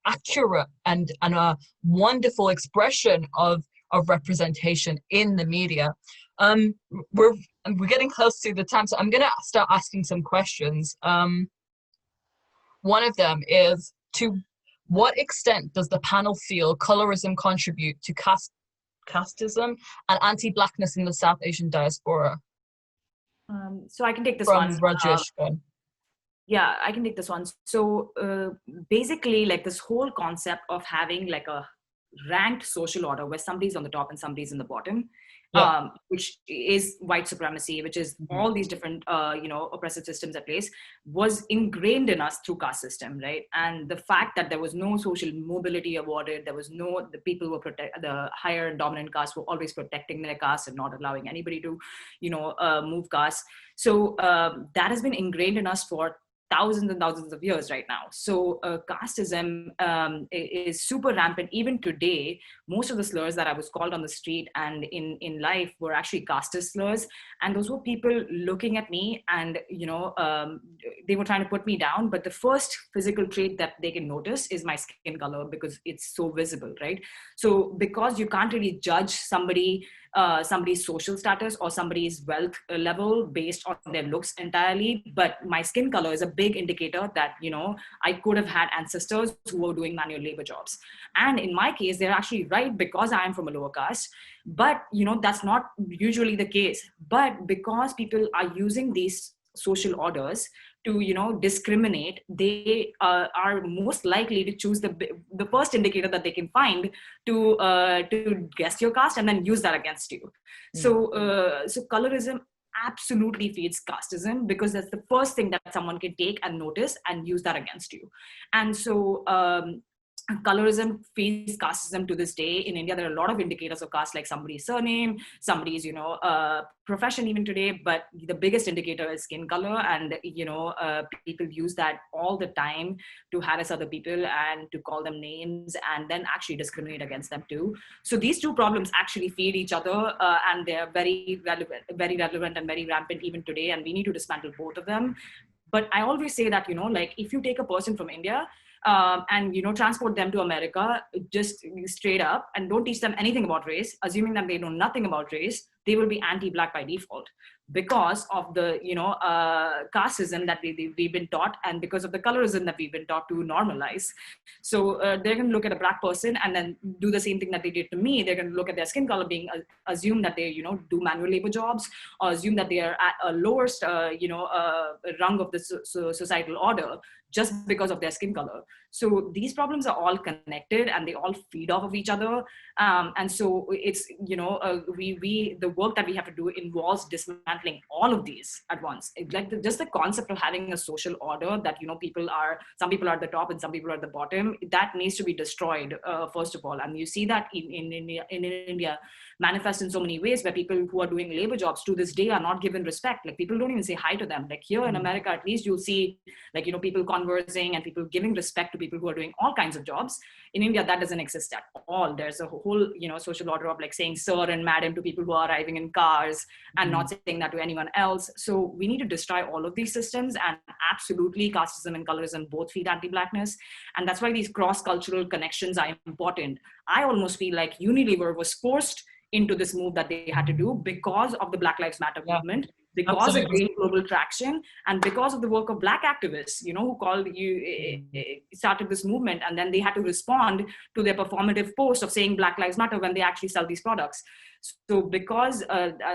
accurate and a wonderful expression of representation in the media. We're getting close to the time, so I'm gonna start asking some questions. One of them is, to what extent does the panel feel colorism contribute to casteism and anti-Blackness in the South Asian diaspora? So I can take this From one. Rajesh. Yeah, I can take this one. So basically, like this whole concept of having like a ranked social order where somebody's on the top and somebody's in the bottom, which is white supremacy, which is all these different, oppressive systems at place, was ingrained in us through caste system, right? And the fact that there was no social mobility awarded, there was no, the people were the higher dominant caste were always protecting their caste and not allowing anybody to, move caste. So that has been ingrained in us for thousands and thousands of years right now. So casteism is super rampant. Even today, most of the slurs that I was called on the street and in life were actually casteist slurs. And those were people looking at me and, they were trying to put me down. But the first physical trait that they can notice is my skin color, because it's so visible, right? So because you can't really judge somebody's social status or somebody's wealth level based on their looks entirely, but my skin color is a big indicator that, I could have had ancestors who were doing manual labor jobs. And in my case, they're actually right, because I am from a lower caste, but, that's not usually the case. But because people are using these social orders to, discriminate, they are most likely to choose the first indicator that they can find to guess your caste and then use that against you. So colorism absolutely feeds casteism, because that's the first thing that someone can take and notice and use that against you. And so colorism feeds casteism to this day. In India, there are a lot of indicators of caste, like somebody's surname, somebody's, profession even today, but the biggest indicator is skin color. And, people use that all the time to harass other people and to call them names and then actually discriminate against them too. So these two problems actually feed each other, and they're very relevant and very rampant even today. And we need to dismantle both of them. But I always say that, like if you take a person from India, and transport them to America just straight up and don't teach them anything about race, assuming that they know nothing about race, they will be anti-Black by default, because of the casteism that we've been taught, and because of the colorism that we've been taught to normalize. So they're going to look at a Black person and then do the same thing that they did to me. They're going to look at their skin color, being assume that they do manual labor jobs, or assume that they are at a lowest rung of the societal order, just because of their skin color. So these problems are all connected and they all feed off of each other. And so it's, the work that we have to do involves dismantling all of these at once. Just the concept of having a social order that, some people are at the top and some people are at the bottom, that needs to be destroyed, first of all. And you see that in India manifest in so many ways, where people who are doing labor jobs to this day are not given respect. Like, people don't even say hi to them. Like, here in America, at least you'll see, like, people conversing and people giving respect to people who are doing all kinds of jobs. In India, that doesn't exist at all. There's a whole, social order of like saying sir and madam to people who are arriving in cars and not saying that to anyone else. So we need to destroy all of these systems, and absolutely casteism and colorism both feed anti-Blackness. And that's why these cross-cultural connections are important. I almost feel like Unilever was forced into this move that they had to do because of the Black Lives Matter movement, because it gained global traction, and because of the work of Black activists, who started this movement, and then they had to respond to their performative post of saying Black Lives Matter when they actually sell these products. So because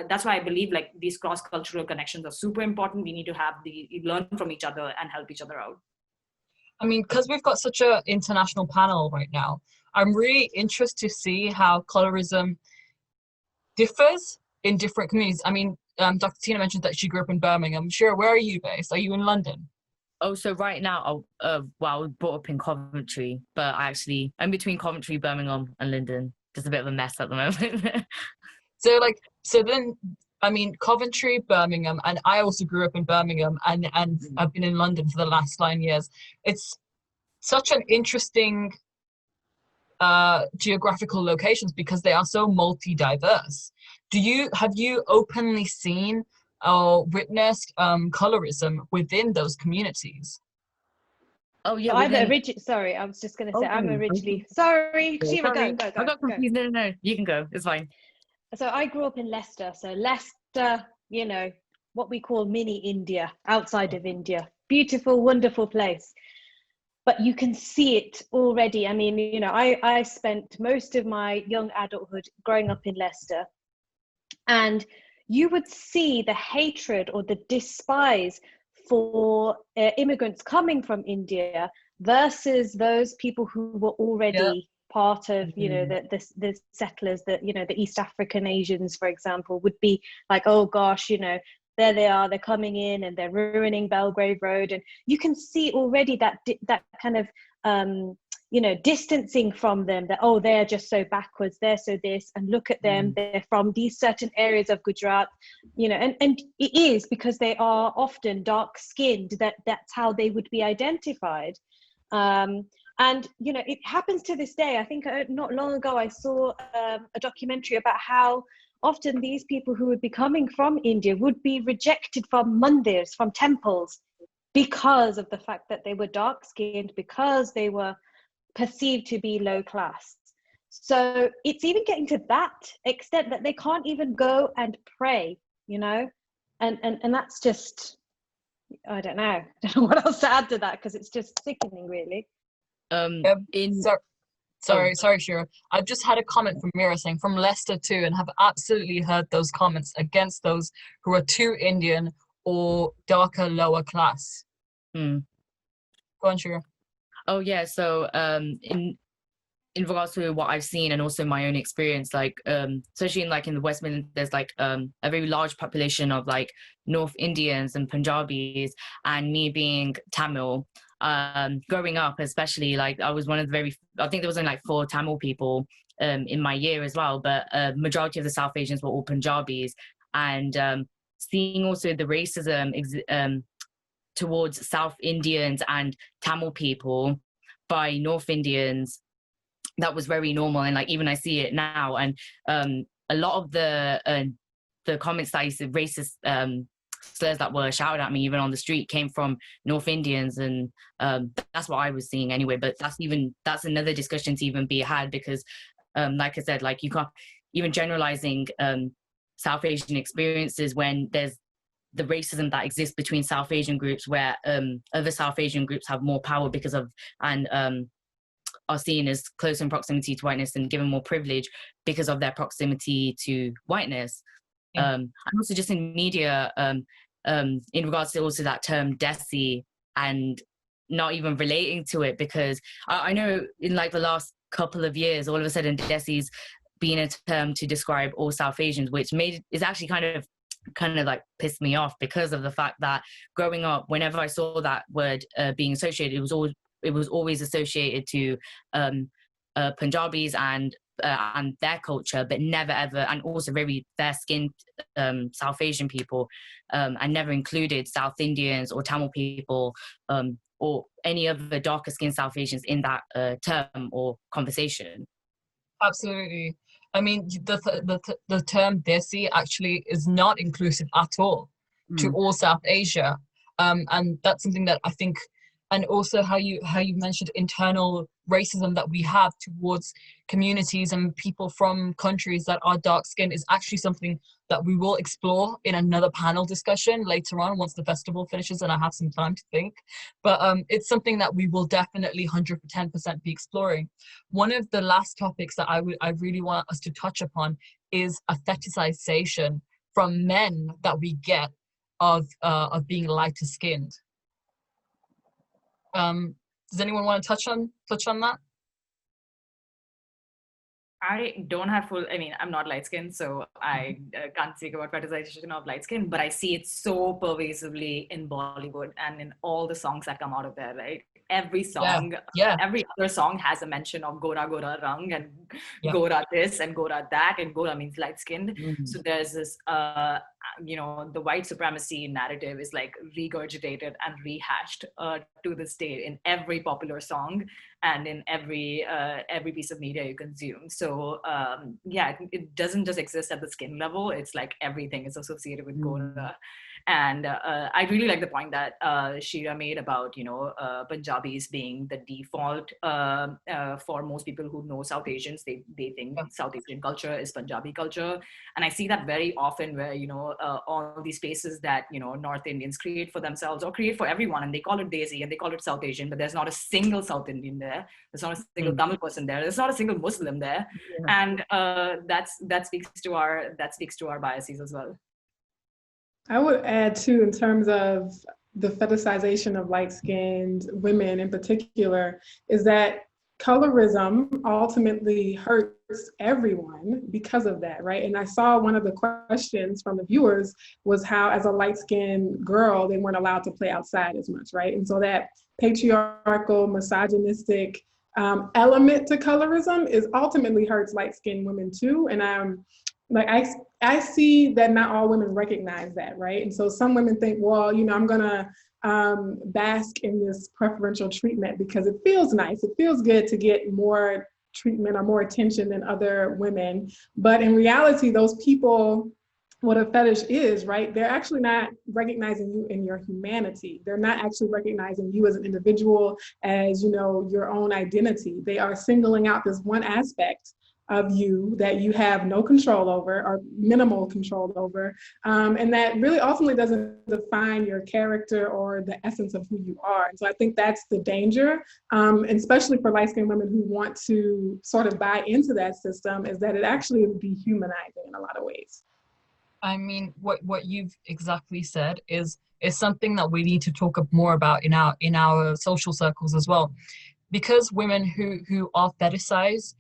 that's why I believe like these cross-cultural connections are super important. We need to learn from each other and help each other out. I mean, because we've got such an international panel right now, I'm really interested to see how colorism differs in different communities. I mean, Dr. Tina mentioned that she grew up in Birmingham. Sheerah, where are you based? Are you in London? Oh, so right now, I was brought up in Coventry, but I'm between Coventry, Birmingham, and London. Just a bit of a mess at the moment. I mean, Coventry, Birmingham, and I also grew up in Birmingham, and I've been in London for the last 9 years. It's such an interesting geographical locations because they are so multi-diverse. Have you openly seen or witnessed colorism within those communities? Oh yeah, sorry, I was just going to say, I'm originally, sorry, Sheerah, go. I got confused. No, you can go, it's fine. So I grew up in Leicester. So Leicester, what we call mini India, outside of India. Beautiful, wonderful place. But you can see it already. I mean, I spent most of my young adulthood growing up in Leicester, and you would see the hatred or the despise for immigrants coming from India versus those people who were already part of, the settlers, that, the East African Asians, for example, would be like, oh gosh, there they are, they're coming in and they're ruining Belgrave Road. And you can see already that kind of, distancing from them, that, oh, they're just so backwards, they're so this, and look at them, they're from these certain areas of Gujarat, and it is because they are often dark skinned, that's how they would be identified. And, it happens to this day. I think not long ago, I saw a documentary about how often these people who would be coming from India would be rejected from mandirs, from temples, because of the fact that they were dark skinned, because they were perceived to be low class. So it's even getting to that extent that they can't even go and pray, and that's just, I don't know what else to add to that, because it's just sickening, really. Sorry, Sheerah. I've just had a comment from Mira saying from Leicester too, and have absolutely heard those comments against those who are too Indian or darker, lower class. Go on, Sheerah. Oh yeah, so in regards to what I've seen and also my own experience, like especially in the West Midlands, there's a very large population of North Indians and Punjabis, and me being Tamil, growing up especially, I was one of the I think there was only 4 Tamil people in my year as well, but majority of the South Asians were all Punjabis, and seeing also the racism towards South Indians and Tamil people by North Indians, that was very normal. And even I see it now, and a lot of the comments that I used to, racist slurs that were shouted at me even on the street, came from North Indians, and that's what I was seeing anyway. But that's another discussion to even be had, because like I said, you can't even generalizing South Asian experiences when there's the racism that exists between South Asian groups, where other South Asian groups have more power because of, and are seen as close in proximity to whiteness and given more privilege because of their proximity to whiteness. And also just in media, in regards to also that term Desi, and not even relating to it, because I know in like the last couple of years, all of a sudden Desi's been a term to describe all South Asians, which is actually kind of like pissed me off, because of the fact that growing up, whenever I saw that word being associated, it was always associated to Punjabis and their culture, but never ever, and also very fair-skinned South Asian people, and never included South Indians or Tamil people, or any of the darker skinned South Asians in that term or conversation. Absolutely. I mean, the term Desi actually is not inclusive at all to all South Asia, and that's something that I think, and also how you mentioned internal racism that we have towards communities and people from countries that are dark skinned is actually something that we will explore in another panel discussion later on, once the festival finishes and I have some time to think. But it's something that we will definitely 110% be exploring. One of the last topics that I really want us to touch upon is a fetishization from men that we get of being lighter skinned. Does anyone want to touch on that? I don't have I'm not light skinned, so I can't speak about fetishization of light skin, but I see it so pervasively in Bollywood and in all the songs that come out of there, right? Every song, every other song has a mention of Gora Gora Rang and Gora this and Gora that, and Gora means light skinned. So there's this, the white supremacy narrative is like regurgitated and rehashed to this day in every popular song and in every piece of media you consume. So it doesn't just exist at the skin level. It's like everything is associated with Gora. And I really like the point that Sheerah made about, Punjabis being the default for most people who know South Asians. They think South Asian culture is Punjabi culture. And I see that very often where, all these spaces that, North Indians create for themselves or create for everyone, and they call it Desi and they call it South Asian, but there's not a single South Indian there. There's not a single Tamil person there. There's not a single Muslim there. And that speaks to our biases as well. I would add too, in terms of the fetishization of light-skinned women in particular, is that colorism ultimately hurts everyone because of that, right? And I saw one of the questions from the viewers was how, as a light-skinned girl, they weren't allowed to play outside as much, right? And so that patriarchal, misogynistic element to colorism is ultimately hurts light-skinned women too. And I see that not all women recognize that, right? And so some women think, well, I'm gonna bask in this preferential treatment because it feels nice. It feels good to get more treatment or more attention than other women. But in reality, those people, what a fetish is, right? They're actually not recognizing you in your humanity. They're not actually recognizing you as an individual, as, your own identity. They are singling out this one aspect of you that you have no control over or minimal control over, and that really ultimately doesn't define your character or the essence of who you are. And so I think that's the danger, and especially for light-skinned women who want to sort of buy into that system, is that it actually is dehumanizing in a lot of ways. I mean, what you've exactly said is something that we need to talk more about in our social circles as well, because women who are fetishized,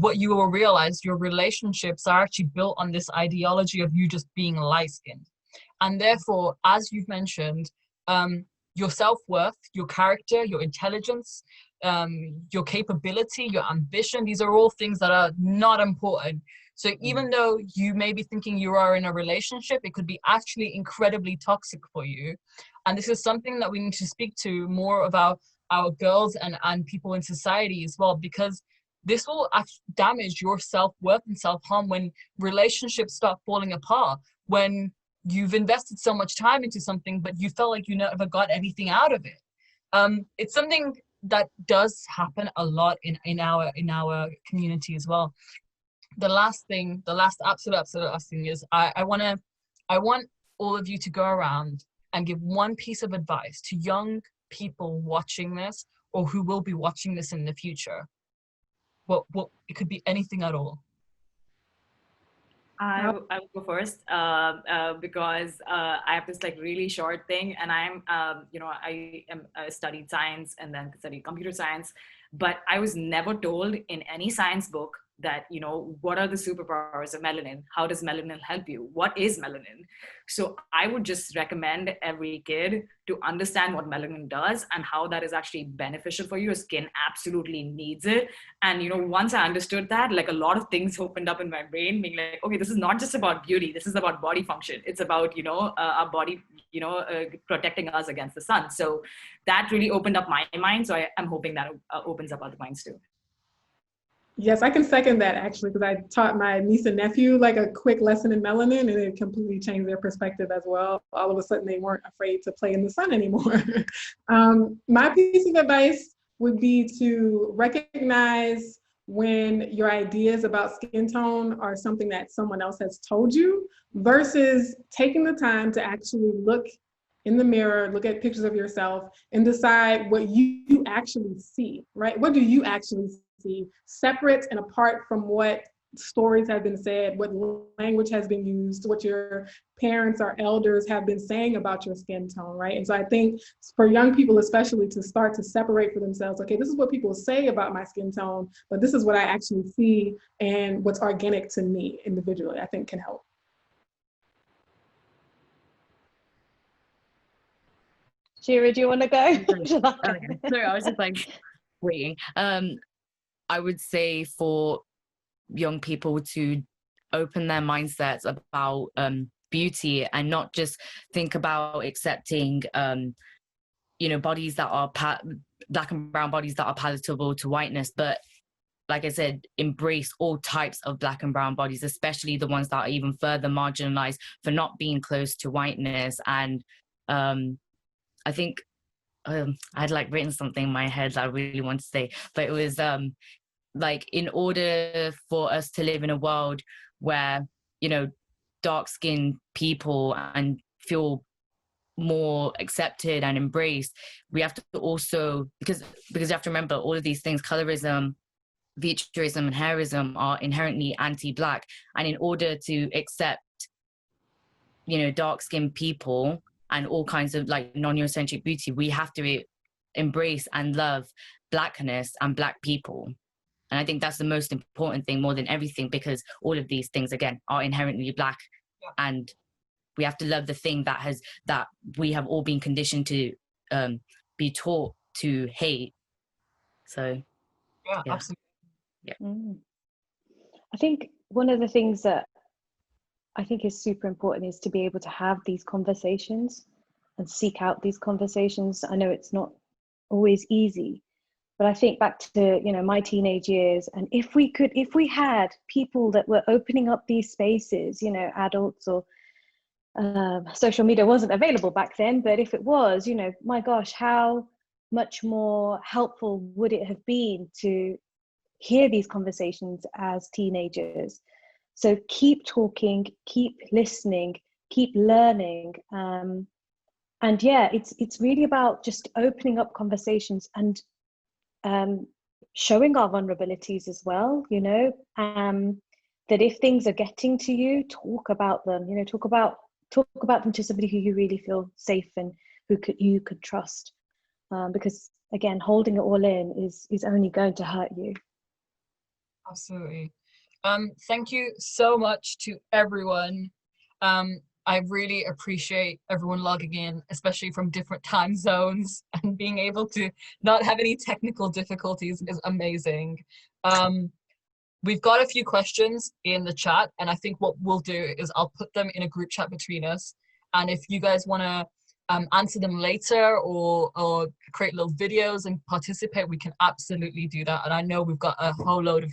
what you will realize, your relationships are actually built on this ideology of you just being light-skinned. And therefore, as you've mentioned, your self-worth, your character, your intelligence, your capability, your ambition, these are all things that are not important. So even though you may be thinking you are in a relationship, it could be actually incredibly toxic for you. And this is something that we need to speak to more about our girls and people in society as well, because this will damage your self-worth and self-harm when relationships start falling apart, when you've invested so much time into something, but you felt like you never got anything out of it. It's something that does happen a lot in our community as well. The absolute last thing is I want all of you to go around and give one piece of advice to young people watching this or who will be watching this in the future. Well, it could be anything at all. I will go first because I have this like really short thing, and I studied science and then studied computer science, but I was never told in any science book that, what are the superpowers of melanin? How does melanin help you? What is melanin? So I would just recommend every kid to understand what melanin does and how that is actually beneficial for you. Your skin absolutely needs it. And, once I understood that, like a lot of things opened up in my brain, being like, okay, this is not just about beauty. This is about body function. It's about, our body, protecting us against the sun. So that really opened up my mind. So I'm hoping that opens up other minds too. Yes, I can second that actually, because I taught my niece and nephew like a quick lesson in melanin, and it completely changed their perspective as well. All of a sudden, they weren't afraid to play in the sun anymore. My piece of advice would be to recognize when your ideas about skin tone are something that someone else has told you, versus taking the time to actually look in the mirror, look at pictures of yourself, and decide what you actually see, right? What do you actually see, separate and apart from what stories have been said, what language has been used, what your parents or elders have been saying about your skin tone, right? And so I think for young people especially, to start to separate for themselves, okay, this is what people say about my skin tone, but this is what I actually see and what's organic to me individually, I think can help. Sheerah, do you want to go? Sorry, I was just like waiting. I would say for young people to open their mindsets about beauty and not just think about accepting bodies that are black and brown bodies that are palatable to whiteness, but like I said, embrace all types of black and brown bodies, especially the ones that are even further marginalized for not being close to whiteness. And I think I'd like written something in my head that I really want to say, but it was like, in order for us to live in a world where, dark-skinned people and feel more accepted and embraced, we have to also, because you have to remember, all of these things, colorism, featureism, and hairism, are inherently anti-black. And in order to accept, dark-skinned people and all kinds of like non-Eurocentric beauty, we have to embrace and love blackness and black people. And I think that's the most important thing, more than everything, because all of these things, again, are inherently black. Yeah. And we have to love the thing that we have all been conditioned to be taught to hate. So, yeah. Absolutely. Yeah. I think one of the things that I think is super important is to be able to have these conversations and seek out these conversations. I know it's not always easy, but I think back to, my teenage years, and if we had people that were opening up these spaces, adults, or social media wasn't available back then, but if it was, my gosh, how much more helpful would it have been to hear these conversations as teenagers? So keep talking, keep listening, keep learning. And yeah, it's really about just opening up conversations and showing our vulnerabilities as well, that if things are getting to you, talk about them, talk about them to somebody who you really feel safe and you could trust. Because again, holding it all in is only going to hurt you. Absolutely. Thank you so much to everyone. I really appreciate everyone logging in, especially from different time zones, and being able to not have any technical difficulties is amazing. We've got a few questions in the chat, and I think what we'll do is I'll put them in a group chat between us. And if you guys want to answer them later or create little videos and participate, we can absolutely do that. And I know we've got a whole load of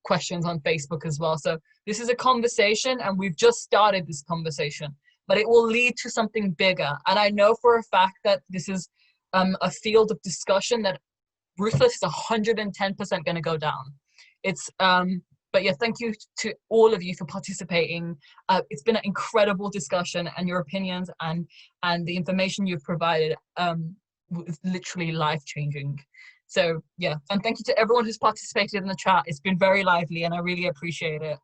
questions on Facebook as well. So this is a conversation, and we've just started this conversation, but it will lead to something bigger. And I know for a fact that this is a field of discussion that Ruthless is 110% going to go down. It's but yeah, thank you to all of you for participating. It's been an incredible discussion, and your opinions and the information you've provided was literally life-changing. So yeah, and thank you to everyone who's participated in the chat. It's been very lively, and I really appreciate it.